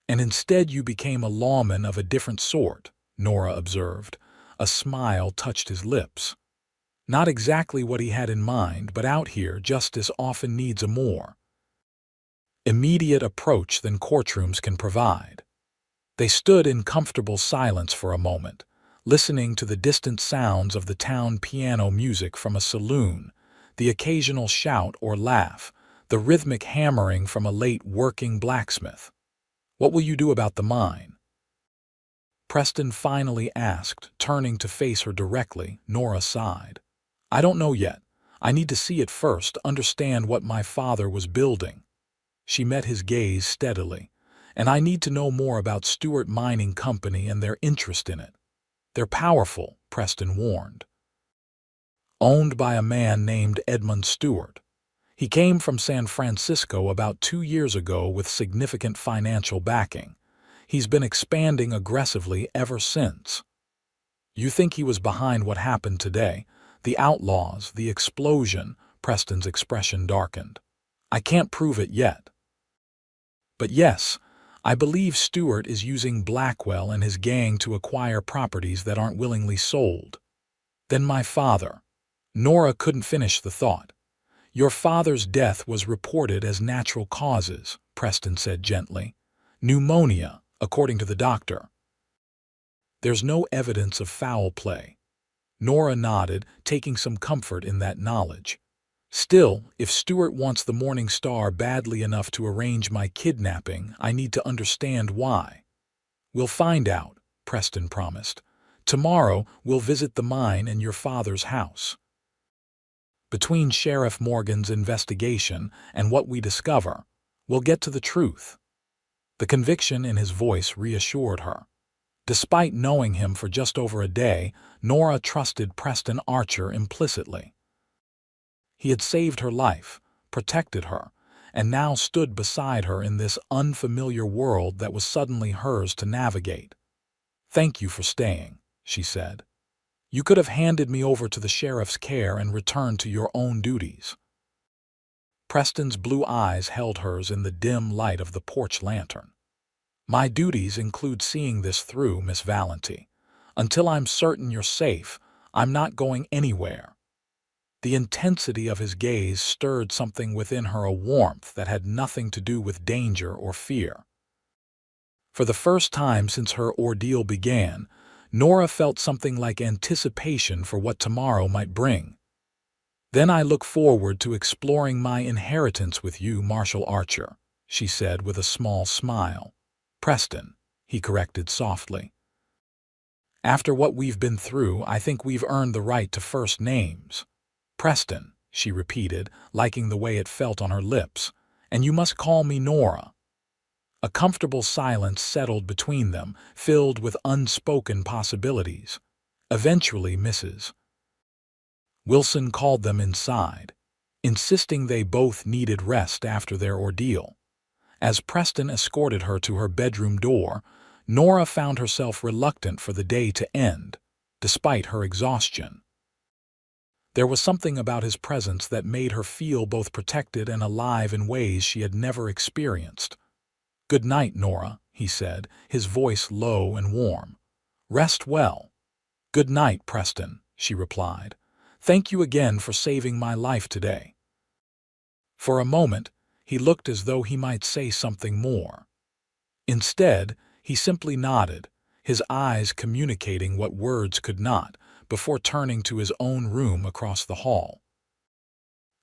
"And instead you became a lawman of a different sort," Nora observed. A smile touched his lips. "Not exactly what he had in mind, but out here justice often needs a more immediate approach than courtrooms can provide." They stood in comfortable silence for a moment, listening to the distant sounds of the town piano music from a saloon, the occasional shout or laugh, the rhythmic hammering from a late working blacksmith. "What will you do about the mine?" Preston finally asked, turning to face her directly. Nora sighed. "I don't know yet. I need to see it first, understand what my father was building." She met his gaze steadily. "And I need to know more about Stewart Mining Company and their interest in it." "They're powerful," Preston warned. "Owned by a man named Edmund Stewart. He came from San Francisco about 2 years ago with significant financial backing. He's been expanding aggressively ever since." "You think he was behind what happened today? The Outlaws, the explosion?" Preston's expression darkened. "I can't prove it yet. But yes, I believe Stewart is using Blackwell and his gang to acquire properties that aren't willingly sold." "Then my father—" Nora couldn't finish the thought. "Your father's death was reported as natural causes," Preston said gently. "Pneumonia, according to the doctor." "There's no evidence of foul play." Nora nodded, taking some comfort in that knowledge. "Still, if Stewart wants the Morning Star badly enough to arrange my kidnapping, I need to understand why." "We'll find out," Preston promised. "Tomorrow we'll visit the mine and your father's house. Between Sheriff Morgan's investigation and what we discover, we'll get to the truth." The conviction in his voice reassured her. Despite knowing him for just over a day, Nora trusted Preston Archer implicitly. He had saved her life, protected her, and now stood beside her in this unfamiliar world that was suddenly hers to navigate. "Thank you for staying," she said. "You could have handed me over to the sheriff's care and returned to your own duties." Preston's blue eyes held hers in the dim light of the porch lantern. "My duties include seeing this through, Miss Valenti. Until I'm certain you're safe, I'm not going anywhere." The intensity of his gaze stirred something within her, a warmth that had nothing to do with danger or fear. For the first time since her ordeal began, Nora felt something like anticipation for what tomorrow might bring. "Then I look forward to exploring my inheritance with you, Marshal Archer," she said with a small smile. "Preston," he corrected softly. "After what we've been through, I think we've earned the right to first names." "Preston," she repeated, liking the way it felt on her lips. "And you must call me Nora." A comfortable silence settled between them, filled with unspoken possibilities. Eventually, Mrs. Wilson called them inside, insisting they both needed rest after their ordeal. As Preston escorted her to her bedroom door, Nora found herself reluctant for the day to end, despite her exhaustion. There was something about his presence that made her feel both protected and alive in ways she had never experienced. "Good night, Nora," he said, his voice low and warm. "Rest well." "Good night, Preston," she replied. "Thank you again for saving my life today." For a moment, he looked as though he might say something more. Instead, he simply nodded, his eyes communicating what words could not, before turning to his own room across the hall.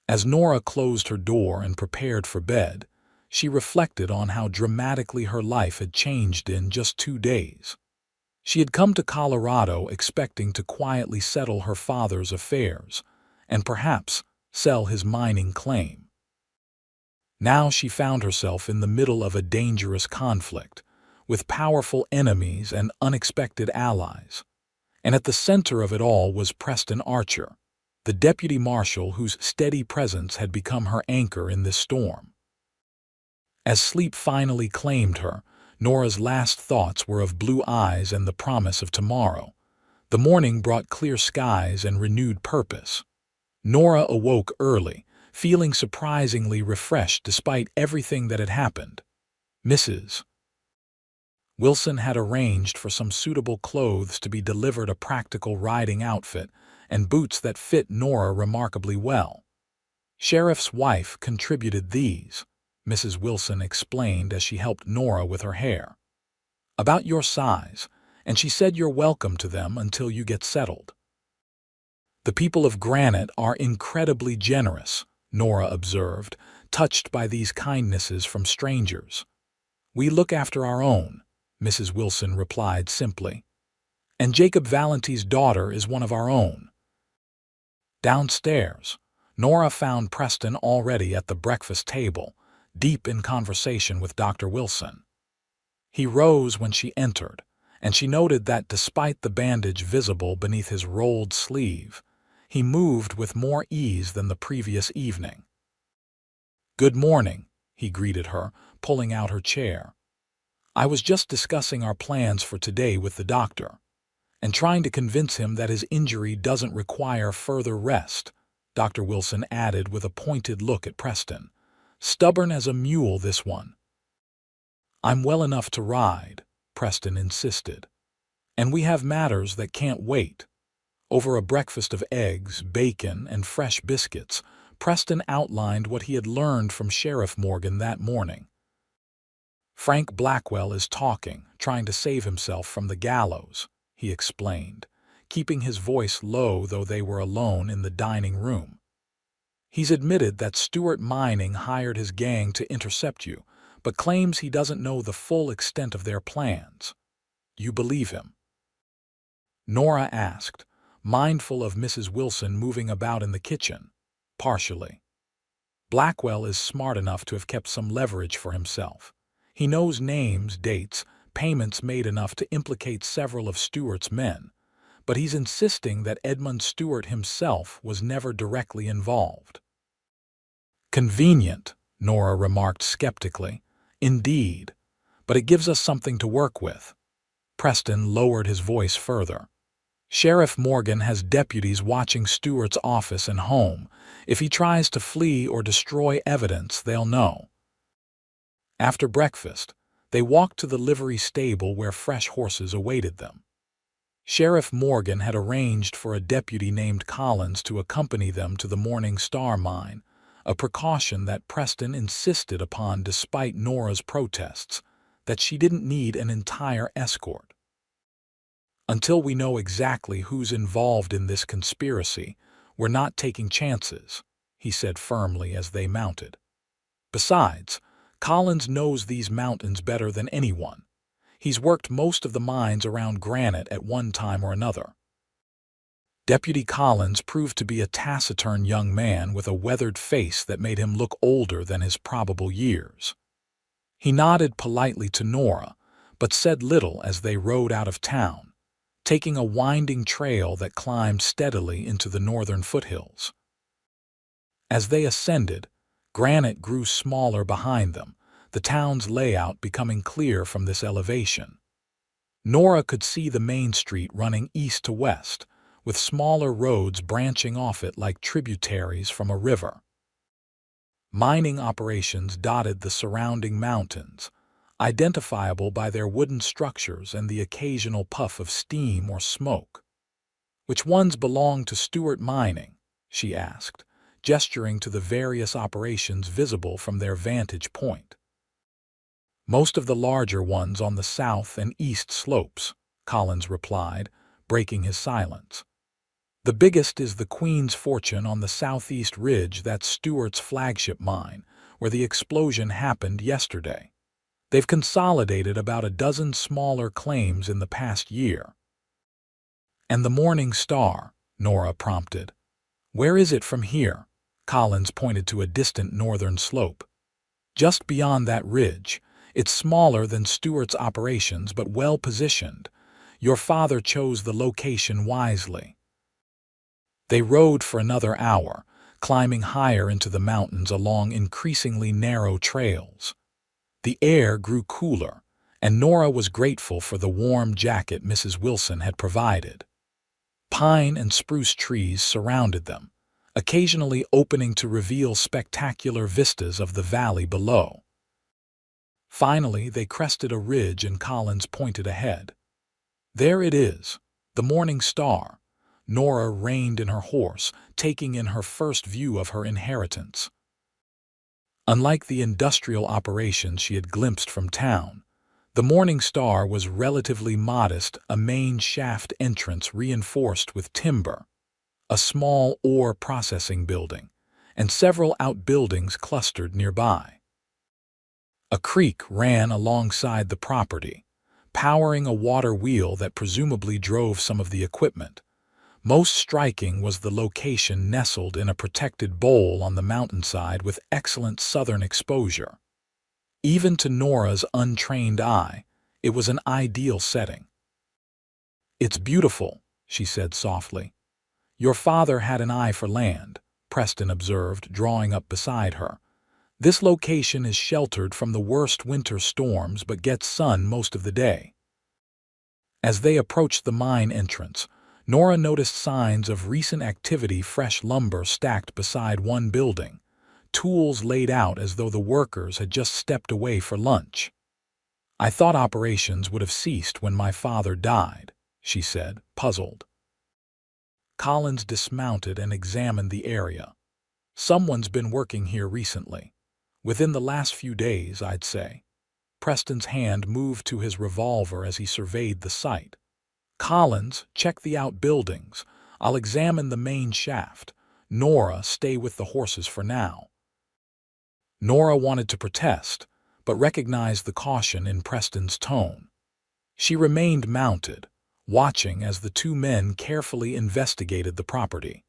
As Nora closed her door and prepared for bed, she reflected on how dramatically her life had changed in just 2 days. She had come to Colorado expecting to quietly settle her father's affairs and perhaps sell his mining claim. Now she found herself in the middle of a dangerous conflict, with powerful enemies and unexpected allies. And at the center of it all was Preston Archer, the deputy marshal whose steady presence had become her anchor in this storm. As sleep finally claimed her, Nora's last thoughts were of blue eyes and the promise of tomorrow. The morning brought clear skies and renewed purpose. Nora awoke early, feeling surprisingly refreshed despite everything that had happened. Mrs. Wilson had arranged for some suitable clothes to be delivered, a practical riding outfit, and boots that fit Nora remarkably well. "Sheriff's wife contributed these," Mrs. Wilson explained as she helped Nora with her hair. "About your size, and she said you're welcome to them until you get settled." "The people of Granite are incredibly generous," Nora observed, touched by these kindnesses from strangers. "We look after our own," Mrs. Wilson replied simply. "And Jacob Valenti's daughter is one of our own." Downstairs, Nora found Preston already at the breakfast table, deep in conversation with Dr. Wilson. He rose when she entered, and she noted that despite the bandage visible beneath his rolled sleeve, he moved with more ease than the previous evening. "Good morning," he greeted her, pulling out her chair. "I was just discussing our plans for today with the doctor, and trying to convince him that his injury doesn't require further rest," Dr. Wilson added with a pointed look at Preston. "Stubborn as a mule, this one." "I'm well enough to ride," Preston insisted. "And we have matters that can't wait." Over a breakfast of eggs, bacon, and fresh biscuits, Preston outlined what he had learned from Sheriff Morgan that morning. "Frank Blackwell is talking, trying to save himself from the gallows," he explained, keeping his voice low though they were alone in the dining room. "He's admitted that Stewart Mining hired his gang to intercept you, but claims he doesn't know the full extent of their plans. You believe him?" Nora asked, mindful of Mrs. Wilson moving about in the kitchen. "Partially. Blackwell is smart enough to have kept some leverage for himself. He knows names, dates, payments made enough to implicate several of Stewart's men, but he's insisting that Edmund Stewart himself was never directly involved." "Convenient," Nora remarked skeptically. "Indeed, but it gives us something to work with." Preston lowered his voice further. "Sheriff Morgan has deputies watching Stewart's office and home. If he tries to flee or destroy evidence, they'll know." After breakfast, they walked to the livery stable where fresh horses awaited them. Sheriff Morgan had arranged for a deputy named Collins to accompany them to the Morning Star mine, a precaution that Preston insisted upon despite Nora's protests, that she didn't need an entire escort. "Until we know exactly who's involved in this conspiracy, we're not taking chances," he said firmly as they mounted. "Besides, Collins knows these mountains better than anyone. He's worked most of the mines around Granite at one time or another." Deputy Collins proved to be a taciturn young man with a weathered face that made him look older than his probable years. He nodded politely to Nora, but said little as they rode out of town, taking a winding trail that climbed steadily into the northern foothills. As they ascended, granite grew smaller behind them, the town's layout becoming clear from this elevation. Nora could see the main street running east to west, with smaller roads branching off it like tributaries from a river. Mining operations dotted the surrounding mountains, identifiable by their wooden structures and the occasional puff of steam or smoke. "Which ones belong to Stewart Mining?" she asked, gesturing to the various operations visible from their vantage point. "Most of the larger ones on the south and east slopes," Collins replied, breaking his silence. "The biggest is the Queen's Fortune on the southeast ridge. That's Stewart's flagship mine, where the explosion happened yesterday. They've consolidated about a dozen smaller claims in the past year." "And the Morning Star?" Nora prompted. "Where is it from here?" Collins pointed to a distant northern slope. "Just beyond that ridge. It's smaller than Stewart's operations but well positioned. Your father chose the location wisely." They rode for another hour, climbing higher into the mountains along increasingly narrow trails. The air grew cooler, and Nora was grateful for the warm jacket Mrs. Wilson had provided. Pine and spruce trees surrounded them, occasionally opening to reveal spectacular vistas of the valley below. Finally, they crested a ridge and Collins pointed ahead. "There it is, the Morning Star." Nora reined in her horse, taking in her first view of her inheritance. Unlike the industrial operations she had glimpsed from town, the Morning Star was relatively modest, a main shaft entrance reinforced with timber, a small ore processing building, and several outbuildings clustered nearby. A creek ran alongside the property, powering a water wheel that presumably drove some of the equipment. Most striking was the location nestled in a protected bowl on the mountainside with excellent southern exposure. Even to Nora's untrained eye, it was an ideal setting. "It's beautiful," she said softly. "Your father had an eye for land," Preston observed, drawing up beside her. "This location is sheltered from the worst winter storms but gets sun most of the day." As they approached the mine entrance, Nora noticed signs of recent activity: fresh lumber stacked beside one building, tools laid out as though the workers had just stepped away for lunch. "I thought operations would have ceased when my father died," she said, puzzled. Collins dismounted and examined the area. "Someone's been working here recently. Within the last few days, I'd say." Preston's hand moved to his revolver as he surveyed the site. "Collins, check the outbuildings. I'll examine the main shaft. Nora, stay with the horses for now." Nora wanted to protest, but recognized the caution in Preston's tone. She remained mounted, watching as the two men carefully investigated the property.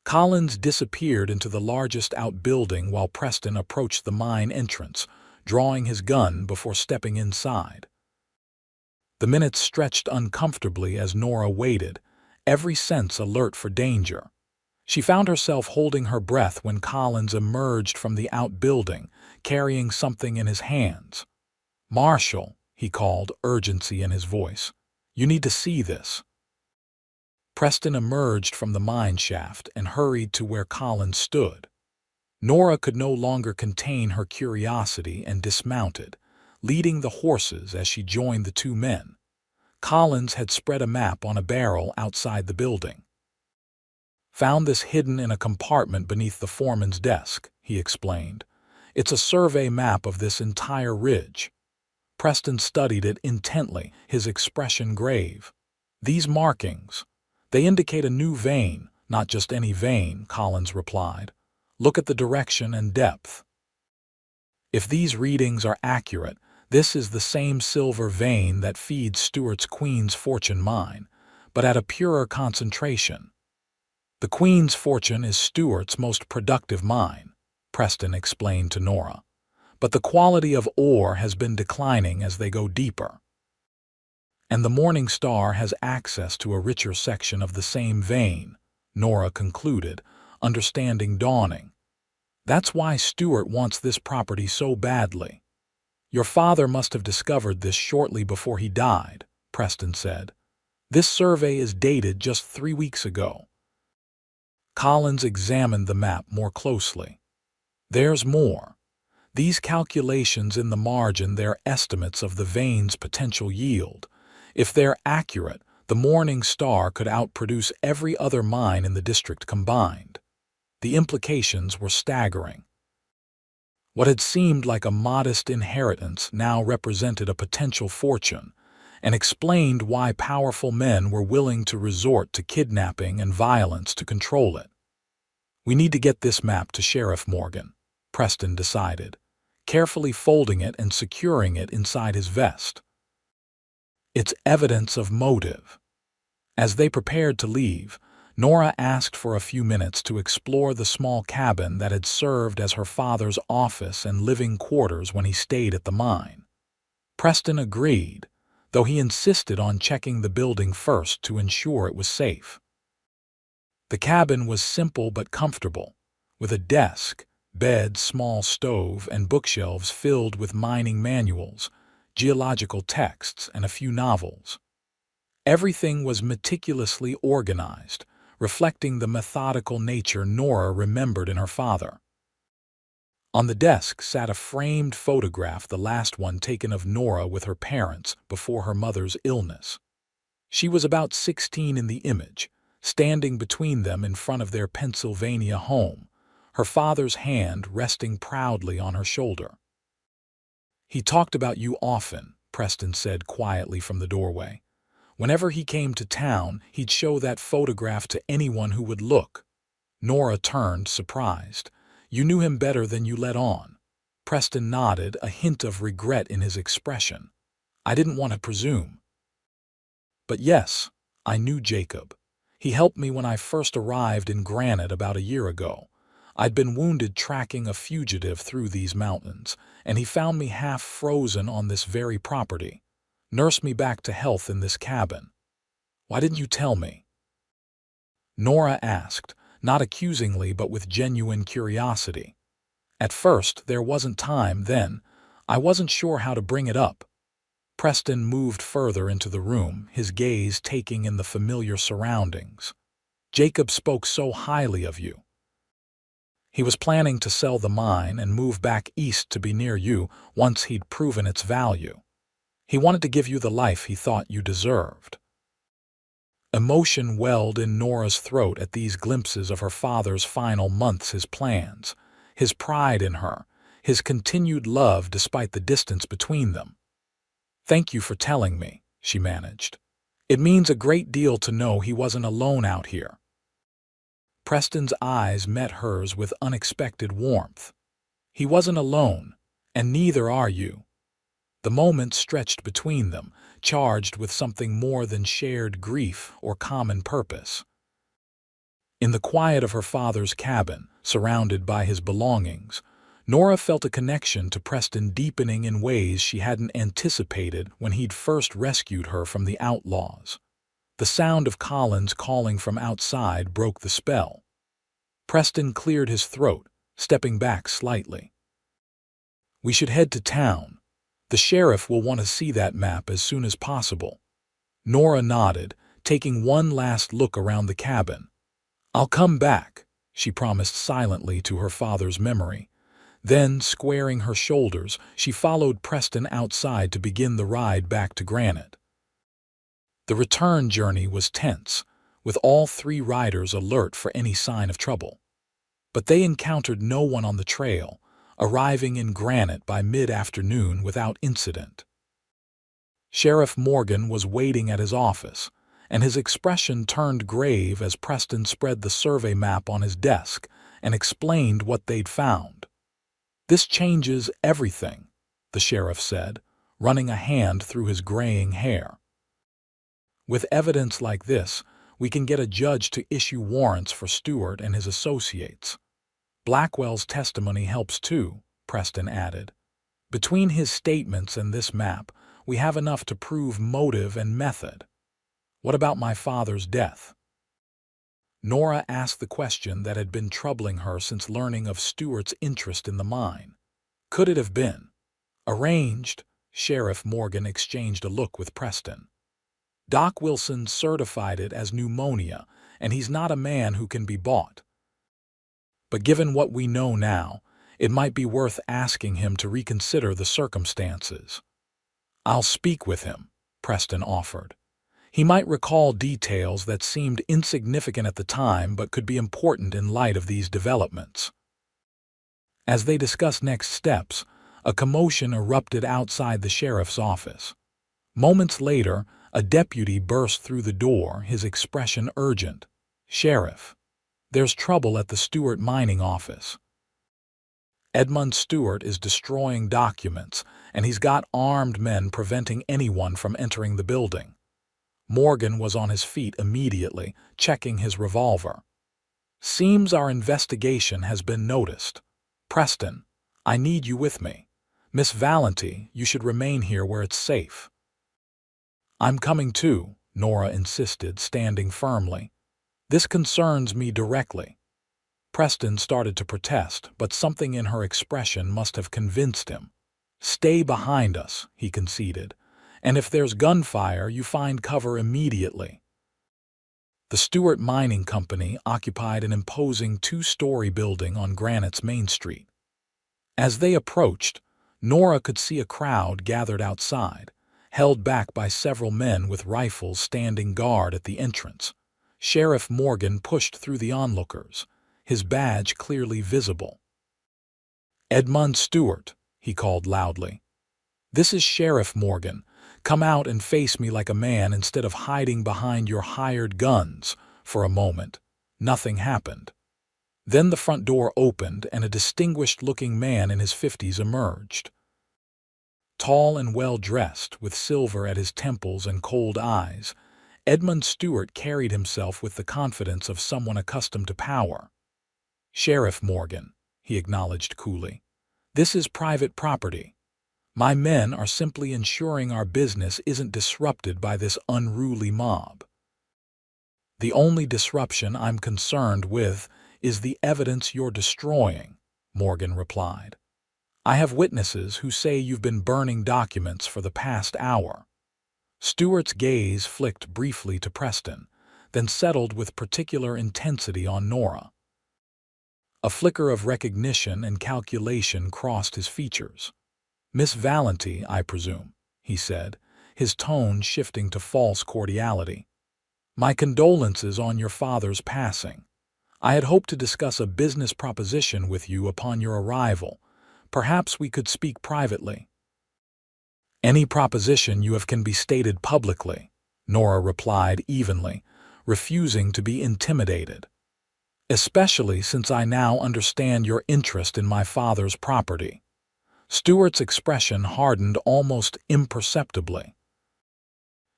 Collins disappeared into the largest outbuilding while Preston approached the mine entrance, drawing his gun before stepping inside. The minutes stretched uncomfortably as Nora waited, every sense alert for danger. She found herself holding her breath when Collins emerged from the outbuilding, carrying something in his hands. "Marshall," he called, urgency in his voice. "You need to see this." Preston emerged from the mine shaft and hurried to where Collins stood. Nora could no longer contain her curiosity and dismounted, leading the horses as she joined the two men. Collins had spread a map on a barrel outside the building. "Found this hidden in a compartment beneath the foreman's desk," he explained. "It's a survey map of this entire ridge." Preston studied it intently, his expression grave. "These markings, they indicate a new vein." "Not just any vein," Collins replied. "Look at the direction and depth. If these readings are accurate, this is the same silver vein that feeds Stewart's Queen's Fortune mine, but at a purer concentration." "The Queen's Fortune is Stewart's most productive mine," Preston explained to Nora. but the quality of ore has been declining as they go deeper. And the Morning Star has access to a richer section of the same vein, Nora concluded, understanding dawning. That's why Stewart wants this property so badly. Your father must have discovered this shortly before he died, Preston said. This survey is dated just 3 weeks ago. Collins examined the map more closely. There's more. These calculations in the margin, they're estimates of the vein's potential yield. If they're accurate, the Morning Star could outproduce every other mine in the district combined. The implications were staggering. What had seemed like a modest inheritance now represented a potential fortune, and explained why powerful men were willing to resort to kidnapping and violence to control it. We need to get this map to Sheriff Morgan, Preston decided, carefully folding it and securing it inside his vest. It's evidence of motive. As they prepared to leave, Nora asked for a few minutes to explore the small cabin that had served as her father's office and living quarters when he stayed at the mine. Preston agreed, though he insisted on checking the building first to ensure it was safe. The cabin was simple but comfortable, with a desk, bed, small stove, and bookshelves filled with mining manuals, geological texts, and a few novels. Everything was meticulously organized, reflecting the methodical nature Nora remembered in her father. On the desk sat a framed photograph, the last one taken of Nora with her parents before her mother's illness. She was about 16 in the image, standing between them in front of their Pennsylvania home, her father's hand resting proudly on her shoulder. He talked about you often, Preston said quietly from the doorway. Whenever he came to town, he'd show that photograph to anyone who would look. Nora turned, surprised. You knew him better than you let on. Preston nodded, a hint of regret in his expression. I didn't want to presume. But yes, I knew Jacob. He helped me when I first arrived in Granite about a year ago. I'd been wounded tracking a fugitive through these mountains, and he found me half frozen on this very property. Nursed me back to health in this cabin. Why didn't you tell me? Nora asked, not accusingly but with genuine curiosity. At first, there wasn't time then. I wasn't sure how to bring it up. Preston moved further into the room, his gaze taking in the familiar surroundings. Jacob spoke so highly of you. He was planning to sell the mine and move back east to be near you once he'd proven its value. He wanted to give you the life he thought you deserved. Emotion welled in Nora's throat at these glimpses of her father's final months, his plans, his pride in her, his continued love despite the distance between them. Thank you for telling me, she managed. It means a great deal to know he wasn't alone out here. Preston's eyes met hers with unexpected warmth. He wasn't alone, and neither are you. The moment stretched between them, charged with something more than shared grief or common purpose. In the quiet of her father's cabin, surrounded by his belongings, Nora felt a connection to Preston deepening in ways she hadn't anticipated when he'd first rescued her from the Outlaws. The sound of Collins calling from outside broke the spell. Preston cleared his throat, stepping back slightly. We should head to town. The sheriff will want to see that map as soon as possible. Nora nodded, taking one last look around the cabin. I'll come back, she promised silently to her father's memory. Then, squaring her shoulders, she followed Preston outside to begin the ride back to Granite. The return journey was tense, with all 3 riders alert for any sign of trouble. But they encountered no one on the trail, arriving in Granite by mid-afternoon without incident. Sheriff Morgan was waiting at his office, and his expression turned grave as Preston spread the survey map on his desk and explained what they'd found. This changes everything, the sheriff said, running a hand through his graying hair. With evidence like this, we can get a judge to issue warrants for Stewart and his associates. Blackwell's testimony helps too, Preston added. Between his statements and this map, we have enough to prove motive and method. What about my father's death? Nora asked the question that had been troubling her since learning of Stewart's interest in the mine. Could it have been arranged? Sheriff Morgan exchanged a look with Preston. Doc Wilson certified it as pneumonia, and he's not a man who can be bought. But given what we know now, it might be worth asking him to reconsider the circumstances. I'll speak with him, Preston offered. He might recall details that seemed insignificant at the time but could be important in light of these developments. As they discussed next steps, a commotion erupted outside the sheriff's office. Moments later, a deputy burst through the door, his expression urgent. "Sheriff, there's trouble at the Stewart mining office. Edmund Stewart is destroying documents, and he's got armed men preventing anyone from entering the building." Morgan was on his feet immediately, checking his revolver. "Seems our investigation has been noticed. Preston, I need you with me. Miss Valenti, you should remain here where it's safe." "I'm coming too," Nora insisted, standing firmly. "This concerns me directly." Preston started to protest, but something in her expression must have convinced him. "Stay behind us," he conceded, "and if there's gunfire, you find cover immediately." The Stewart Mining Company occupied an imposing two-story building on Granite's Main Street. As they approached, Nora could see a crowd gathered outside, held back by several men with rifles standing guard at the entrance. Sheriff Morgan pushed through the onlookers, his badge clearly visible. "Edmund Stewart," he called loudly. "This is Sheriff Morgan. Come out and face me like a man instead of hiding behind your hired guns." For a moment, nothing happened. Then the front door opened and a distinguished-looking man in his 50s emerged. Tall and well-dressed, with silver at his temples and cold eyes, Edmund Stewart carried himself with the confidence of someone accustomed to power. "Sheriff Morgan," he acknowledged coolly, "this is private property. My men are simply ensuring our business isn't disrupted by this unruly mob." "The only disruption I'm concerned with is the evidence you're destroying," Morgan replied. "I have witnesses who say you've been burning documents for the past hour." Stewart's gaze flicked briefly to Preston, then settled with particular intensity on Nora. A flicker of recognition and calculation crossed his features. "Miss Valenti, I presume," he said, his tone shifting to false cordiality. "My condolences on your father's passing. I had hoped to discuss a business proposition with you upon your arrival. Perhaps we could speak privately." "Any proposition you have can be stated publicly," Nora replied evenly, refusing to be intimidated. "Especially since I now understand your interest in my father's property." Stewart's expression hardened almost imperceptibly.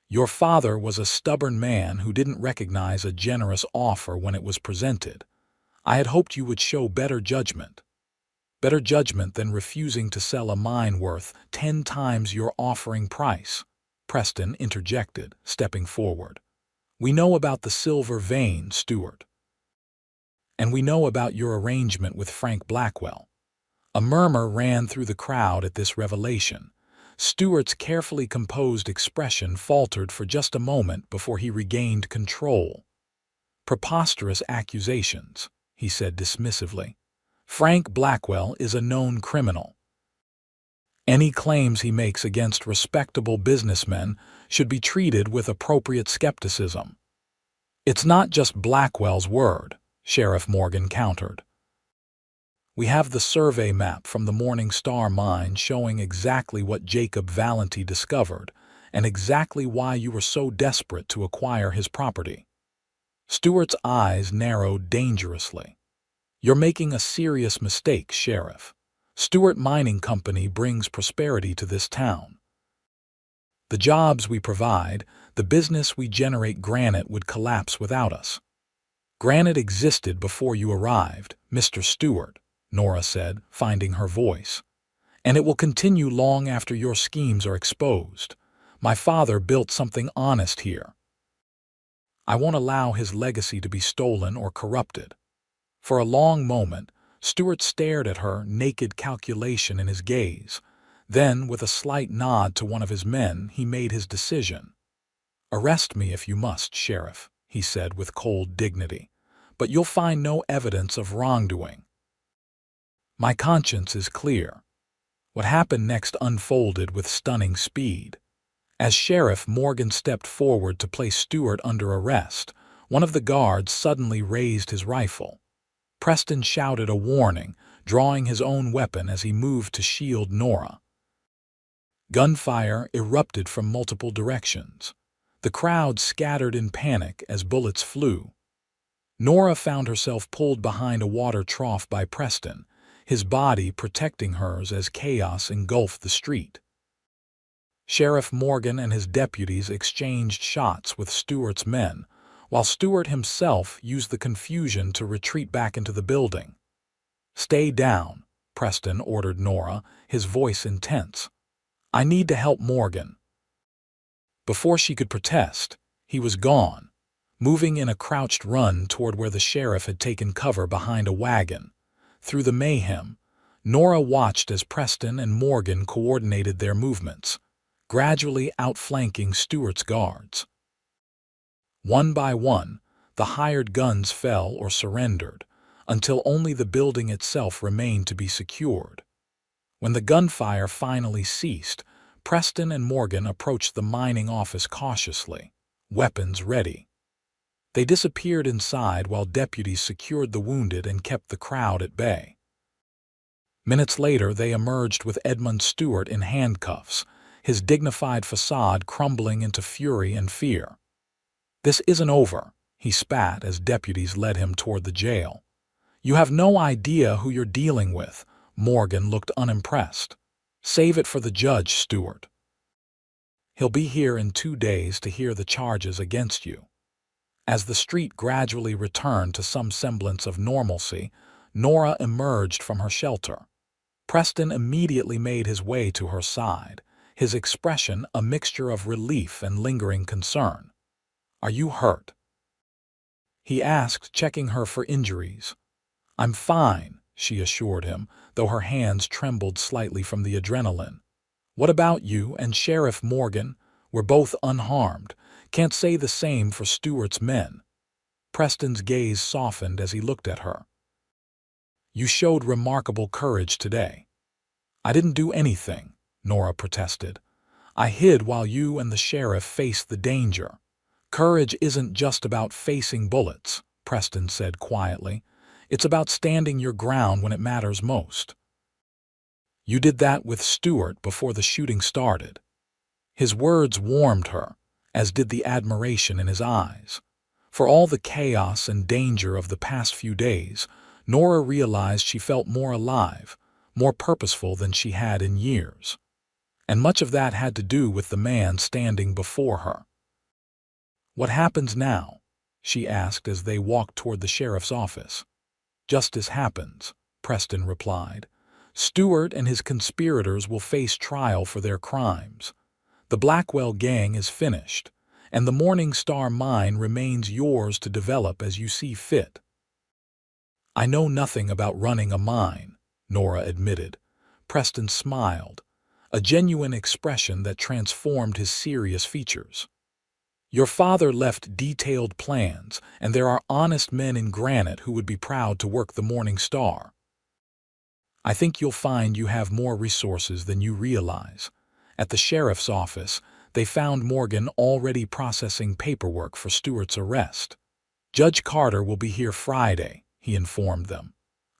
"Your father was a stubborn man who didn't recognize a generous offer when it was presented. I had hoped you would show better judgment. Better judgment than refusing to sell a mine worth 10 times your offering price," Preston interjected, stepping forward. "We know about the silver vein, Stewart. And we know about your arrangement with Frank Blackwell." A murmur ran through the crowd at this revelation. Stewart's carefully composed expression faltered for just a moment before he regained control. "Preposterous accusations," he said dismissively. "Frank Blackwell is a known criminal. Any claims he makes against respectable businessmen should be treated with appropriate skepticism." "It's not just Blackwell's word," Sheriff Morgan countered. "We have the survey map from the Morning Star mine showing exactly what Jacob Valenti discovered and exactly why you were so desperate to acquire his property." Stewart's eyes narrowed dangerously. "You're making a serious mistake, Sheriff. Stewart Mining Company brings prosperity to this town. The jobs we provide, the business we generate. Granite would collapse without us." "Granite existed before you arrived, Mr. Stewart," Nora said, finding her voice. And it will continue long after your schemes are exposed. My father built something honest here. I won't allow his legacy to be stolen or corrupted." For a long moment, Stewart stared at her, naked calculation in his gaze. Then, with a slight nod to one of his men, he made his decision. "Arrest me if you must, Sheriff," he said with cold dignity, "but you'll find no evidence of wrongdoing. My conscience is clear." What happened next unfolded with stunning speed. As Sheriff Morgan stepped forward to place Stewart under arrest, one of the guards suddenly raised his rifle. Preston shouted a warning, drawing his own weapon as he moved to shield Nora. Gunfire erupted from multiple directions. The crowd scattered in panic as bullets flew. Nora found herself pulled behind a water trough by Preston, his body protecting hers as chaos engulfed the street. Sheriff Morgan and his deputies exchanged shots with Stewart's men, while Stewart himself used the confusion to retreat back into the building. "Stay down," Preston ordered Nora, his voice intense. "I need to help Morgan." Before she could protest, he was gone, moving in a crouched run toward where the sheriff had taken cover behind a wagon. Through the mayhem, Nora watched as Preston and Morgan coordinated their movements, gradually outflanking Stewart's guards. One by one, the hired guns fell or surrendered, until only the building itself remained to be secured. When the gunfire finally ceased, Preston and Morgan approached the mining office cautiously, weapons ready. They disappeared inside while deputies secured the wounded and kept the crowd at bay. Minutes later, they emerged with Edmund Stewart in handcuffs, his dignified facade crumbling into fury and fear. "This isn't over," he spat as deputies led him toward the jail. "You have no idea who you're dealing with." Morgan looked unimpressed. "Save it for the judge, Stewart. He'll be here in 2 days to hear the charges against you." As the street gradually returned to some semblance of normalcy, Nora emerged from her shelter. Preston immediately made his way to her side, his expression a mixture of relief and lingering concern. "Are you hurt?" he asked, checking her for injuries. "I'm fine," she assured him, though her hands trembled slightly from the adrenaline. "What about you and Sheriff Morgan? We're both unharmed. Can't say the same for Stewart's men." Preston's gaze softened as he looked at her. "You showed remarkable courage today." "I didn't do anything," Nora protested. "I hid while you and the sheriff faced the danger." "Courage isn't just about facing bullets," Preston said quietly. "It's about standing your ground when it matters most. You did that with Stewart before the shooting started." His words warmed her, as did the admiration in his eyes. For all the chaos and danger of the past few days, Nora realized she felt more alive, more purposeful than she had in years. And much of that had to do with the man standing before her. "What happens now?" she asked as they walked toward the sheriff's office. "Justice happens," Preston replied. "Stewart and his conspirators will face trial for their crimes. The Blackwell gang is finished, and the Morning Star mine remains yours to develop as you see fit." "I know nothing about running a mine," Nora admitted. Preston smiled, a genuine expression that transformed his serious features. "Your father left detailed plans, and there are honest men in Granite who would be proud to work the Morning Star. I think you'll find you have more resources than you realize." At the sheriff's office, they found Morgan already processing paperwork for Stewart's arrest. "Judge Carter will be here Friday," he informed them.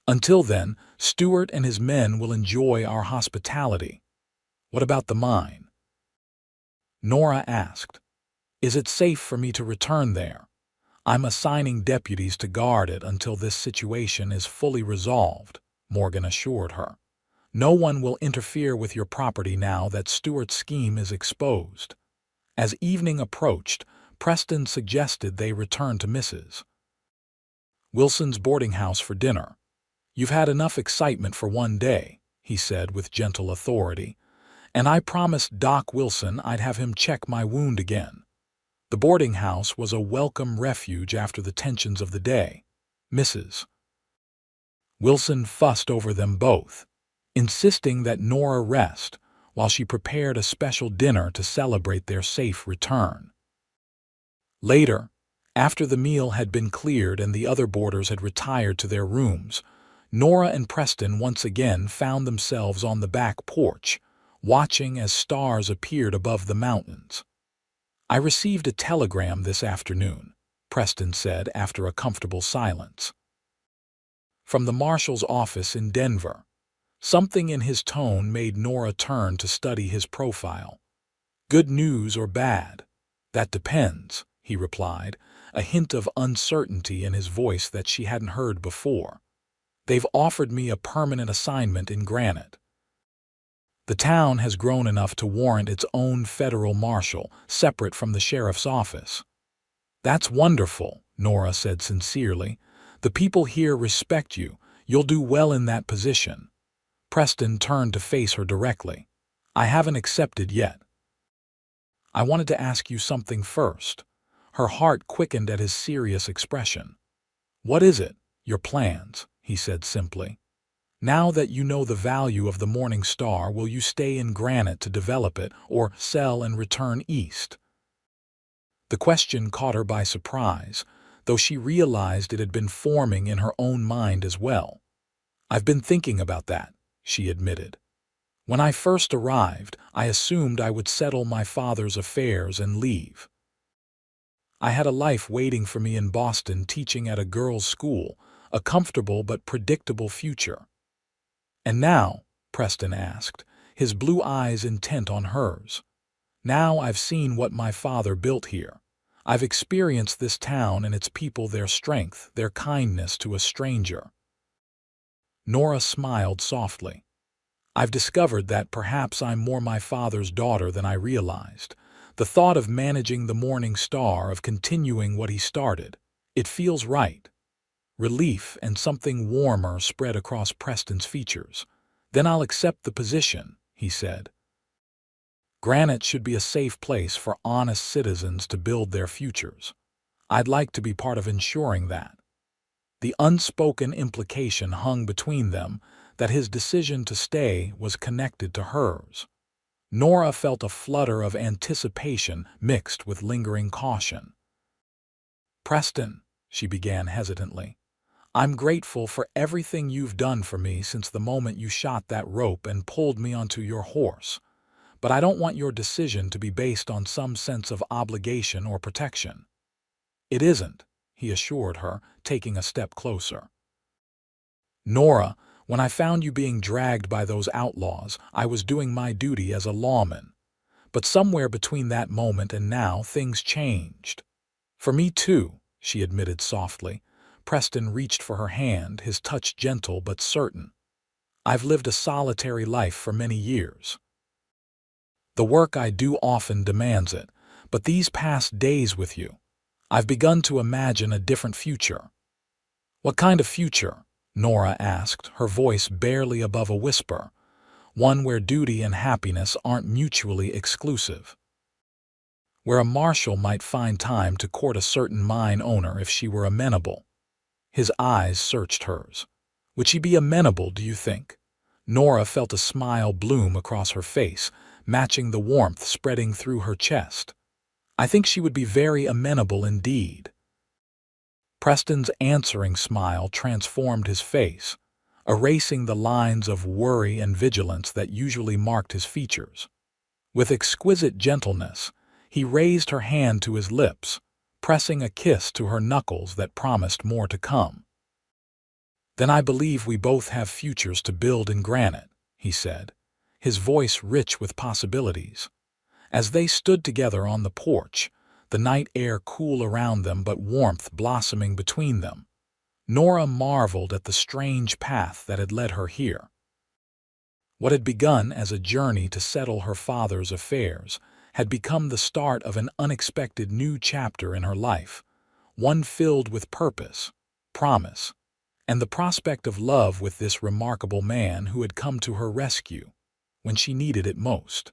"Until then, Stewart and his men will enjoy our hospitality." "What about the mine?" Nora asked. "Is it safe for me to return there?" "I'm assigning deputies to guard it until this situation is fully resolved," Morgan assured her. "No one will interfere with your property now that Stewart's scheme is exposed." As evening approached, Preston suggested they return to Mrs. Wilson's boarding house for dinner. "You've had enough excitement for one day," he said with gentle authority, "and I promised Doc Wilson I'd have him check my wound again." The boarding house was a welcome refuge after the tensions of the day. Mrs. Wilson fussed over them both, insisting that Nora rest while she prepared a special dinner to celebrate their safe return. Later, after the meal had been cleared and the other boarders had retired to their rooms, Nora and Preston once again found themselves on the back porch, watching as stars appeared above the mountains. "I received a telegram this afternoon," Preston said after a comfortable silence. "From the marshal's office in Denver." Something in his tone made Nora turn to study his profile. "Good news or bad?" "That depends," he replied, a hint of uncertainty in his voice that she hadn't heard before. "They've offered me a permanent assignment in Granite. The town has grown enough to warrant its own federal marshal, separate from the sheriff's office." "That's wonderful," Nora said sincerely. "The people here respect you. You'll do well in that position." Preston turned to face her directly. "I haven't accepted yet. I wanted to ask you something first." Her heart quickened at his serious expression. "What is it?" "Your plans," he said simply. "Now that you know the value of the Morning Star, will you stay in Granite to develop it, or sell and return east?" The question caught her by surprise, though she realized it had been forming in her own mind as well. "I've been thinking about that," she admitted. "When I first arrived, I assumed I would settle my father's affairs and leave. I had a life waiting for me in Boston teaching at a girls' school, a comfortable but predictable future." "And now?" Preston asked, his blue eyes intent on hers. "Now I've seen what my father built here. I've experienced this town and its people, their strength, their kindness to a stranger." Nora smiled softly. "I've discovered that perhaps I'm more my father's daughter than I realized. The thought of managing the Morning Star, of continuing what he started, it feels right." Relief and something warmer spread across Preston's features. "Then I'll accept the position," he said. "Granite should be a safe place for honest citizens to build their futures. I'd like to be part of ensuring that." The unspoken implication hung between them that his decision to stay was connected to hers. Nora felt a flutter of anticipation mixed with lingering caution. "Preston," she began hesitantly, "I'm grateful for everything you've done for me since the moment you shot that rope and pulled me onto your horse. But I don't want your decision to be based on some sense of obligation or protection." "It isn't," he assured her, taking a step closer. "Nora, when I found you being dragged by those outlaws, I was doing my duty as a lawman. But somewhere between that moment and now, things changed." "For me too," she admitted softly. Preston reached for her hand, his touch gentle but certain. "I've lived a solitary life for many years. The work I do often demands it, but these past days with you, I've begun to imagine a different future." "What kind of future?" Nora asked, her voice barely above a whisper. "One where duty and happiness aren't mutually exclusive. Where a marshal might find time to court a certain mine owner if she were amenable." His eyes searched hers. "Would she be amenable, do you think?" Nora felt a smile bloom across her face, matching the warmth spreading through her chest. "I think she would be very amenable indeed." Preston's answering smile transformed his face, erasing the lines of worry and vigilance that usually marked his features. With exquisite gentleness, he raised her hand to his lips, pressing a kiss to her knuckles that promised more to come. "Then I believe we both have futures to build in Granite," he said, his voice rich with possibilities. As they stood together on the porch, the night air cool around them but warmth blossoming between them, Nora marveled at the strange path that had led her here. What had begun as a journey to settle her father's affairs had become the start of an unexpected new chapter in her life, one filled with purpose, promise, and the prospect of love with this remarkable man who had come to her rescue when she needed it most.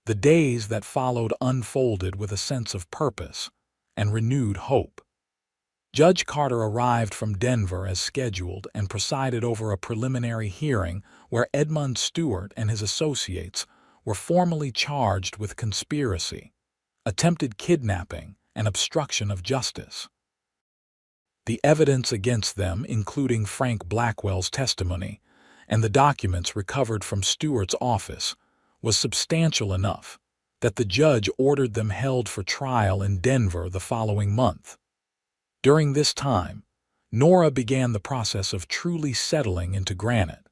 The days that followed unfolded with a sense of purpose and renewed hope. Judge Carter arrived from Denver as scheduled and presided over a preliminary hearing where Edmund Stewart and his associates were formally charged with conspiracy, attempted kidnapping, and obstruction of justice. The evidence against them, including Frank Blackwell's testimony and the documents recovered from Stewart's office, was substantial enough that the judge ordered them held for trial in Denver the following month. During this time, Nora began the process of truly settling into Granite.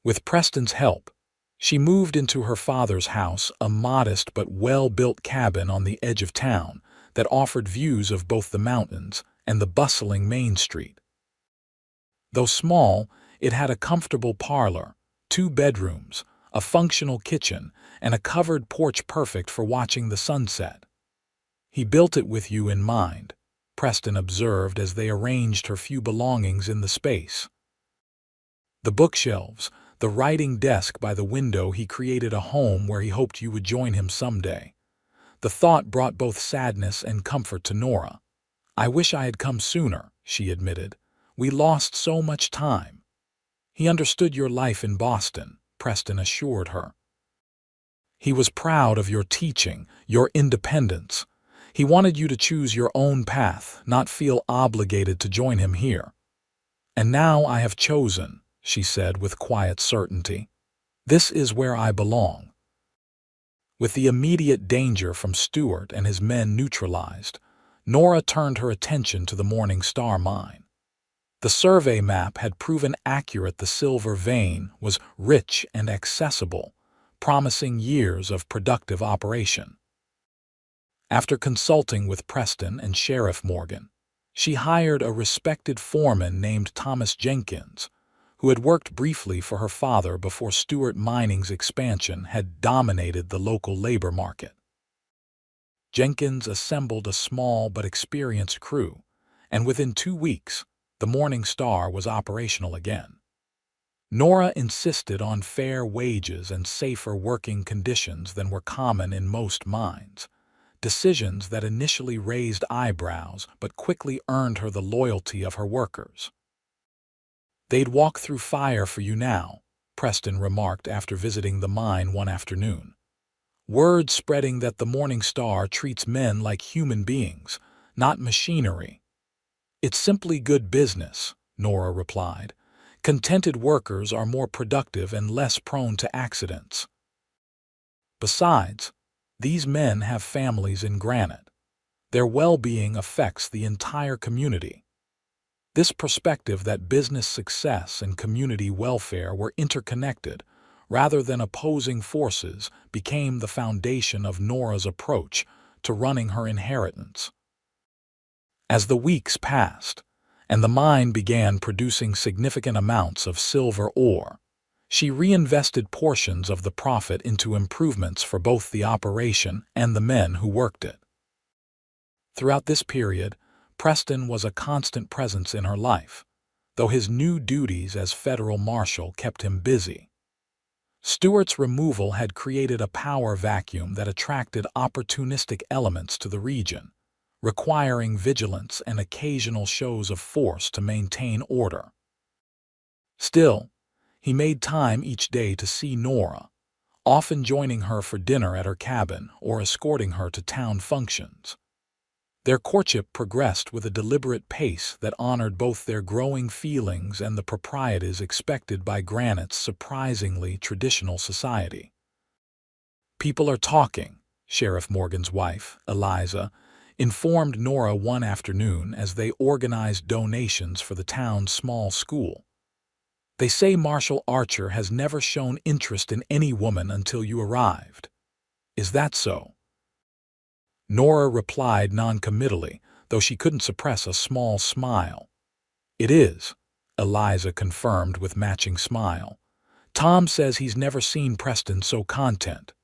With Preston's help, she moved into her father's house, a modest but well-built cabin on the edge of town that offered views of both the mountains and the bustling Main Street. Though small, it had a comfortable parlor, 2 bedrooms, a functional kitchen, and a covered porch perfect for watching the sunset. "He built it with you in mind," Preston observed as they arranged her few belongings in the space. The bookshelves, the writing desk by the window, he created a home where he hoped you would join him someday. The thought brought both sadness and comfort to Nora. "I wish I had come sooner," she admitted. "We lost so much time." "He understood your life in Boston," Preston assured her. "He was proud of your teaching, your independence. He wanted you to choose your own path, not feel obligated to join him here." "And now I have chosen," she said with quiet certainty. "This is where I belong." With the immediate danger from Stewart and his men neutralized, Nora turned her attention to the Morning Star mine. The survey map had proven accurate. The silver vein was rich and accessible, promising years of productive operation. After consulting with Preston and Sheriff Morgan, she hired a respected foreman named Thomas Jenkins, who had worked briefly for her father before Stewart Mining's expansion had dominated the local labor market. Jenkins assembled a small but experienced crew, and within 2 weeks, the Morning Star was operational again. Nora insisted on fair wages and safer working conditions than were common in most mines, decisions that initially raised eyebrows but quickly earned her the loyalty of her workers. "They'd walk through fire for you now," Preston remarked after visiting the mine one afternoon. "Word spreading that the Morning Star treats men like human beings, not machinery." "It's simply good business," Nora replied. "Contented workers are more productive and less prone to accidents. Besides, these men have families in Granite. Their well-being affects the entire community." This perspective that business success and community welfare were interconnected rather than opposing forces became the foundation of Nora's approach to running her inheritance. As the weeks passed, and the mine began producing significant amounts of silver ore, she reinvested portions of the profit into improvements for both the operation and the men who worked it. Throughout this period, Preston was a constant presence in her life, though his new duties as federal marshal kept him busy. Stewart's removal had created a power vacuum that attracted opportunistic elements to the region, requiring vigilance and occasional shows of force to maintain order. Still, he made time each day to see Nora, often joining her for dinner at her cabin or escorting her to town functions. Their courtship progressed with a deliberate pace that honored both their growing feelings and the proprieties expected by Granite's surprisingly traditional society. "People are talking," Sheriff Morgan's wife, Eliza, informed Nora one afternoon as they organized donations for the town's small school. "They say Marshal Archer has never shown interest in any woman until you arrived. Is that so?" Nora replied noncommittally, though she couldn't suppress a small smile. "It is," Eliza confirmed with matching smile. "Tom says he's never seen Preston so content.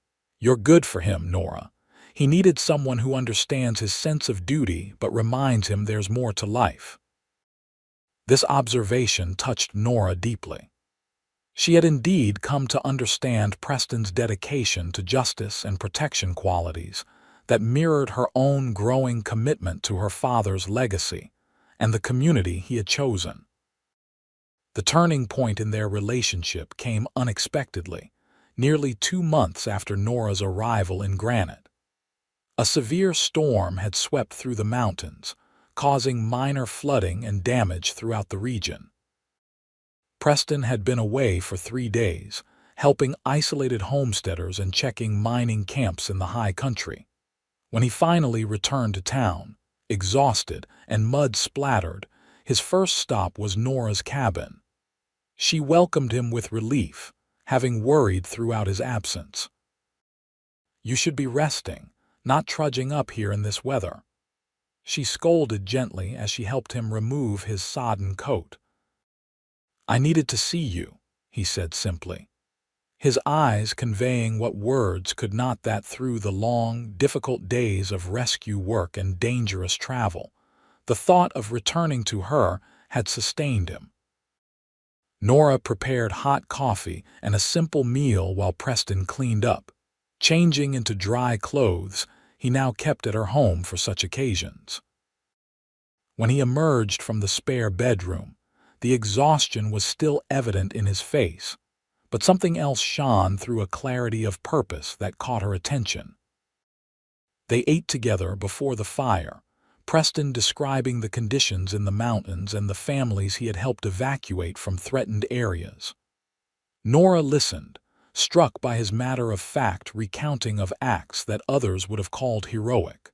You're good for him, Nora. He needed someone who understands his sense of duty but reminds him there's more to life." This observation touched Nora deeply. She had indeed come to understand Preston's dedication to justice and protection qualities that mirrored her own growing commitment to her father's legacy and the community he had chosen. The turning point in their relationship came unexpectedly, nearly 2 months after Nora's arrival in Granite. A severe storm had swept through the mountains, causing minor flooding and damage throughout the region. Preston had been away for 3 days, helping isolated homesteaders and checking mining camps in the high country. When he finally returned to town, exhausted and mud-splattered, his first stop was Nora's cabin. She welcomed him with relief, having worried throughout his absence. "You should be resting, not trudging up here in this weather," she scolded gently as she helped him remove his sodden coat. "I needed to see you," he said simply, his eyes conveying what words could not. That through the long, difficult days of rescue work and dangerous travel, the thought of returning to her had sustained him. Nora prepared hot coffee and a simple meal while Preston cleaned up, changing into dry clothes he now kept at her home for such occasions. When he emerged from the spare bedroom, the exhaustion was still evident in his face, but something else shone through, a clarity of purpose that caught her attention. They ate together before the fire, Preston describing the conditions in the mountains and the families he had helped evacuate from threatened areas. Nora listened, struck by his matter-of-fact recounting of acts that others would have called heroic.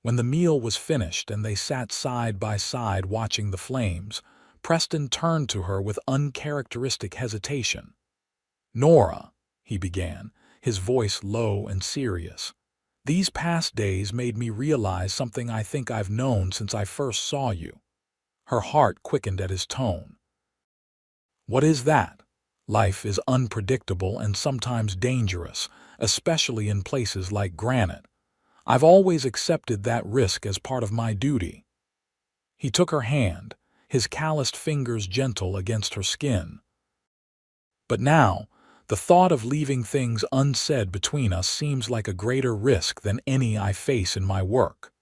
When the meal was finished and they sat side by side watching the flames, Preston turned to her with uncharacteristic hesitation. "Nora," he began, his voice low and serious, "these past days made me realize something I think I've known since I first saw you." Her heart quickened at his tone. "What is that?" "Life is unpredictable and sometimes dangerous, especially in places like Granite. I've always accepted that risk as part of my duty." He took her hand, his calloused fingers gentle against her skin. "But now, the thought of leaving things unsaid between us seems like a greater risk than any I face in my work."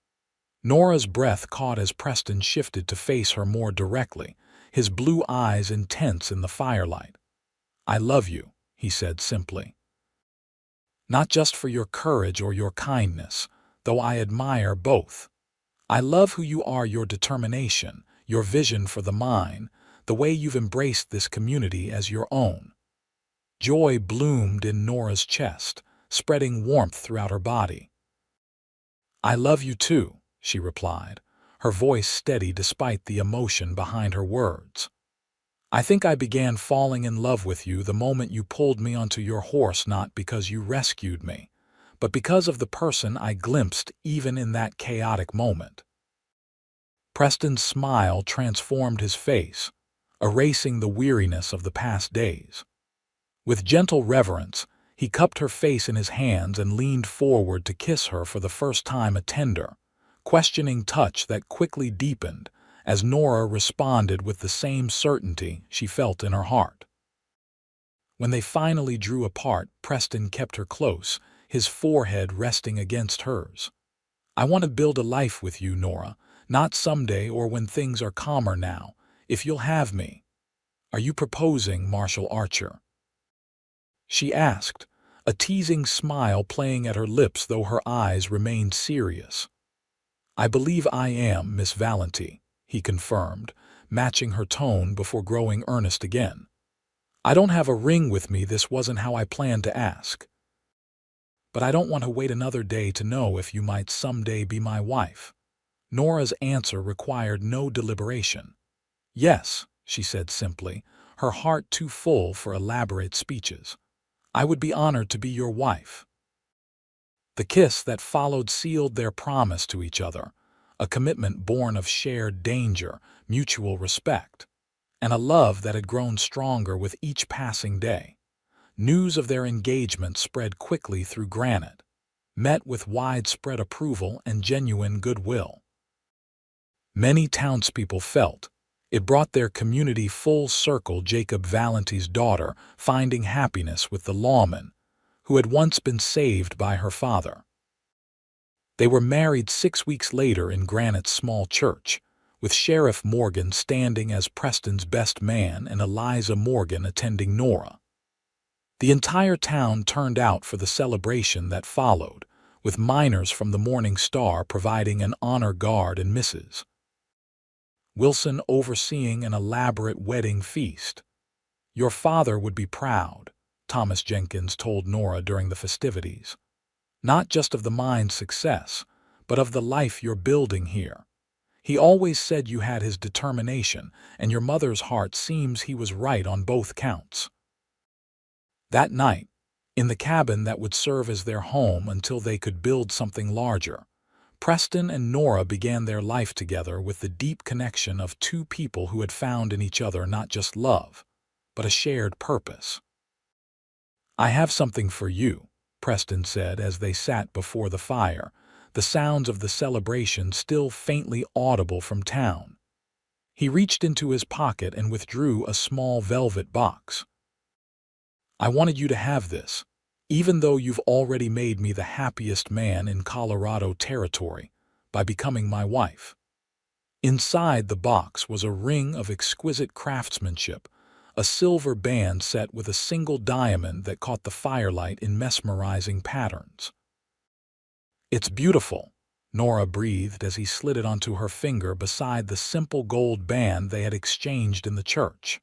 Nora's breath caught as Preston shifted to face her more directly, his blue eyes intense in the firelight. "I love you," he said simply. "Not just for your courage or your kindness, though I admire both. I love who you are, your determination, your vision for the mine, the way you've embraced this community as your own." Joy bloomed in Nora's chest, spreading warmth throughout her body. "I love you too," she replied, her voice steady despite the emotion behind her words. "I think I began falling in love with you the moment you pulled me onto your horse, not because you rescued me, but because of the person I glimpsed even in that chaotic moment." Preston's smile transformed his face, erasing the weariness of the past days. With gentle reverence, he cupped her face in his hands and leaned forward to kiss her for the first time, a tender, questioning touch that quickly deepened as Nora responded with the same certainty she felt in her heart. When they finally drew apart, Preston kept her close, his forehead resting against hers. "I want to build a life with you, Nora, not someday or when things are calmer now, if you'll have me." "Are you proposing, Marshal Archer?" she asked, a teasing smile playing at her lips though her eyes remained serious. "I believe I am, Miss Valenti," he confirmed, matching her tone before growing earnest again. "I don't have a ring with me. This wasn't how I planned to ask. But I don't want to wait another day to know if you might someday be my wife." Nora's answer required no deliberation. "Yes," she said simply, her heart too full for elaborate speeches. "I would be honored to be your wife." The kiss that followed sealed their promise to each other, a commitment born of shared danger, mutual respect, and a love that had grown stronger with each passing day. News of their engagement spread quickly through Granite, met with widespread approval and genuine goodwill. Many townspeople felt, It brought their community full circle, Jacob Valenty's daughter finding happiness with the lawman, who had once been saved by her father. They were married 6 weeks later in Granite's small church, with Sheriff Morgan standing as Preston's best man and Eliza Morgan attending Nora. The entire town turned out for the celebration that followed, with miners from the Morning Star providing an honor guard and Mrs. Wilson overseeing an elaborate wedding feast. "Your father would be proud," Thomas Jenkins told Nora during the festivities. "Not just of the mine's success, but of the life you're building here. He always said you had his determination, and your mother's heart seems he was right on both counts." That night, in the cabin that would serve as their home until they could build something larger, Preston and Nora began their life together with the deep connection of two people who had found in each other not just love, but a shared purpose. "I have something for you," Preston said as they sat before the fire, the sounds of the celebration still faintly audible from town. He reached into his pocket and withdrew a small velvet box. "I wanted you to have this, even though you've already made me the happiest man in Colorado territory by becoming my wife." Inside the box was a ring of exquisite craftsmanship, a silver band set with a single diamond that caught the firelight in mesmerizing patterns. "It's beautiful," Nora breathed as he slid it onto her finger beside the simple gold band they had exchanged in the church.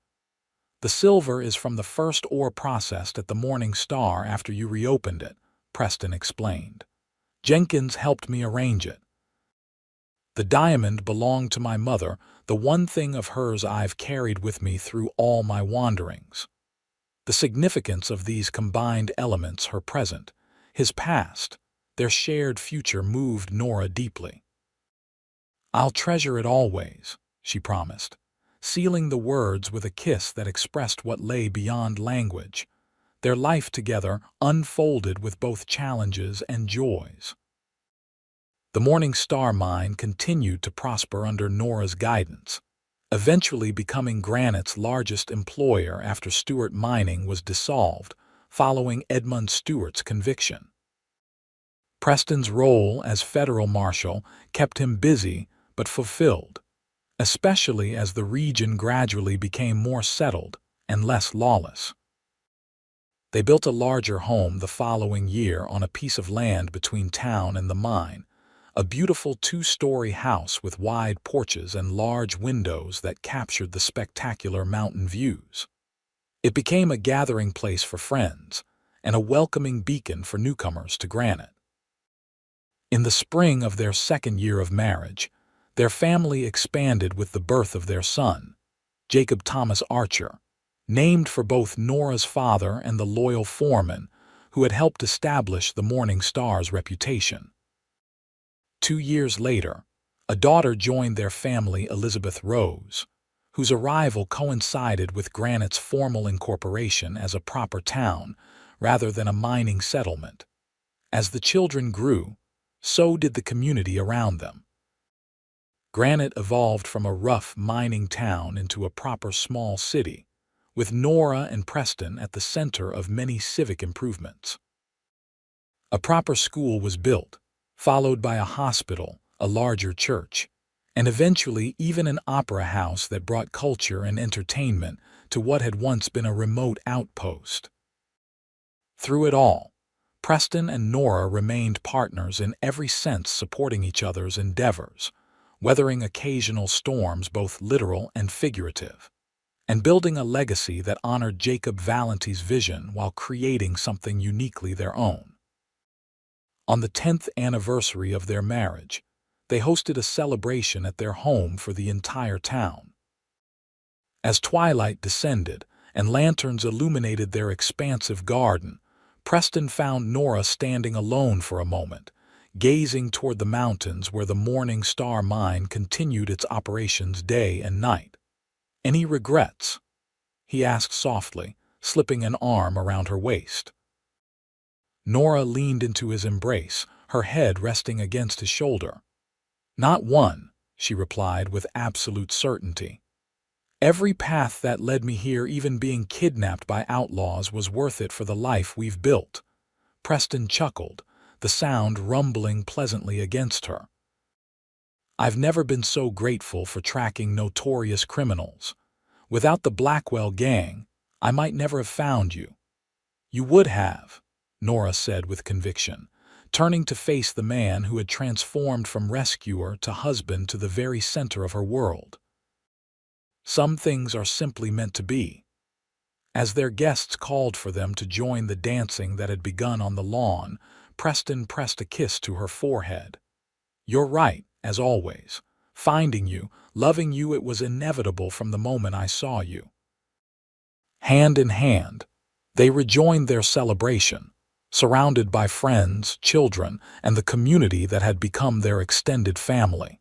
"The silver is from the first ore processed at the Morning Star after you reopened it," Preston explained. "Jenkins helped me arrange it. The diamond belonged to my mother, the one thing of hers I've carried with me through all my wanderings." The significance of these combined elements, her present, his past, their shared future, moved Nora deeply. "I'll treasure it always," she promised, sealing the words with a kiss that expressed what lay beyond language. Their life together unfolded with both challenges and joys. The Morning Star mine continued to prosper under Nora's guidance, eventually becoming Granite's largest employer after Stewart Mining was dissolved following Edmund Stewart's conviction. Preston's role as federal marshal kept him busy but fulfilled, especially as the region gradually became more settled and less lawless. They built a larger home the following year on a piece of land between town and the mine, a beautiful 2-story house with wide porches and large windows that captured the spectacular mountain views. It became a gathering place for friends and a welcoming beacon for newcomers to Granite. In the spring of their second year of marriage, their family expanded with the birth of their son, Jacob Thomas Archer, named for both Nora's father and the loyal foreman who had helped establish the Morning Star's reputation. 2 years later, a daughter joined their family, Elizabeth Rose, whose arrival coincided with Granite's formal incorporation as a proper town rather than a mining settlement. As the children grew, so did the community around them. Granite evolved from a rough mining town into a proper small city, with Nora and Preston at the center of many civic improvements. A proper school was built, followed by a hospital, a larger church, and eventually even an opera house that brought culture and entertainment to what had once been a remote outpost. Through it all, Preston and Nora remained partners in every sense, supporting each other's endeavors, weathering occasional storms, both literal and figurative, and building a legacy that honored Jacob Valenty's vision while creating something uniquely their own. On the 10th anniversary of their marriage, they hosted a celebration at their home for the entire town. As twilight descended and lanterns illuminated their expansive garden, Preston found Nora standing alone for a moment, gazing toward the mountains where the Morning Star mine continued its operations day and night. "Any regrets?" he asked softly, slipping an arm around her waist. Nora leaned into his embrace, her head resting against his shoulder. "Not one," she replied with absolute certainty. Every path that led me here, even being kidnapped by outlaws, was worth it for the life we've built." Preston chuckled, the sound rumbling pleasantly against her. "I've never been so grateful for tracking notorious criminals. Without the Blackwell gang, I might never have found you." "You would have," Nora said with conviction, turning to face the man who had transformed from rescuer to husband to the very center of her world. "Some things are simply meant to be." As their guests called for them to join the dancing that had begun on the lawn, Preston pressed a kiss to her forehead. "You're right, as always. Finding you, loving you, it was inevitable from the moment I saw you." Hand in hand, they rejoined their celebration, surrounded by friends, children, and the community that had become their extended family.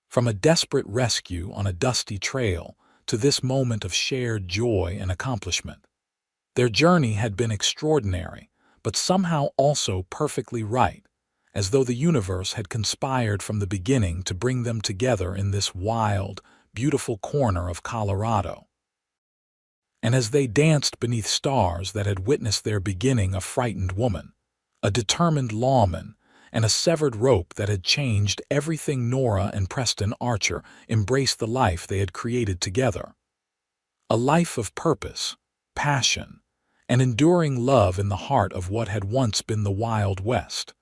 From a desperate rescue on a dusty trail to this moment of shared joy and accomplishment, their journey had been extraordinary, but somehow also perfectly right, as though the universe had conspired from the beginning to bring them together in this wild, beautiful corner of Colorado. And as they danced beneath stars that had witnessed their beginning, a frightened woman, a determined lawman, and a severed rope that had changed everything, Nora and Preston Archer embraced the life they had created together. A life of purpose, passion, and enduring love in the heart of what had once been the Wild West.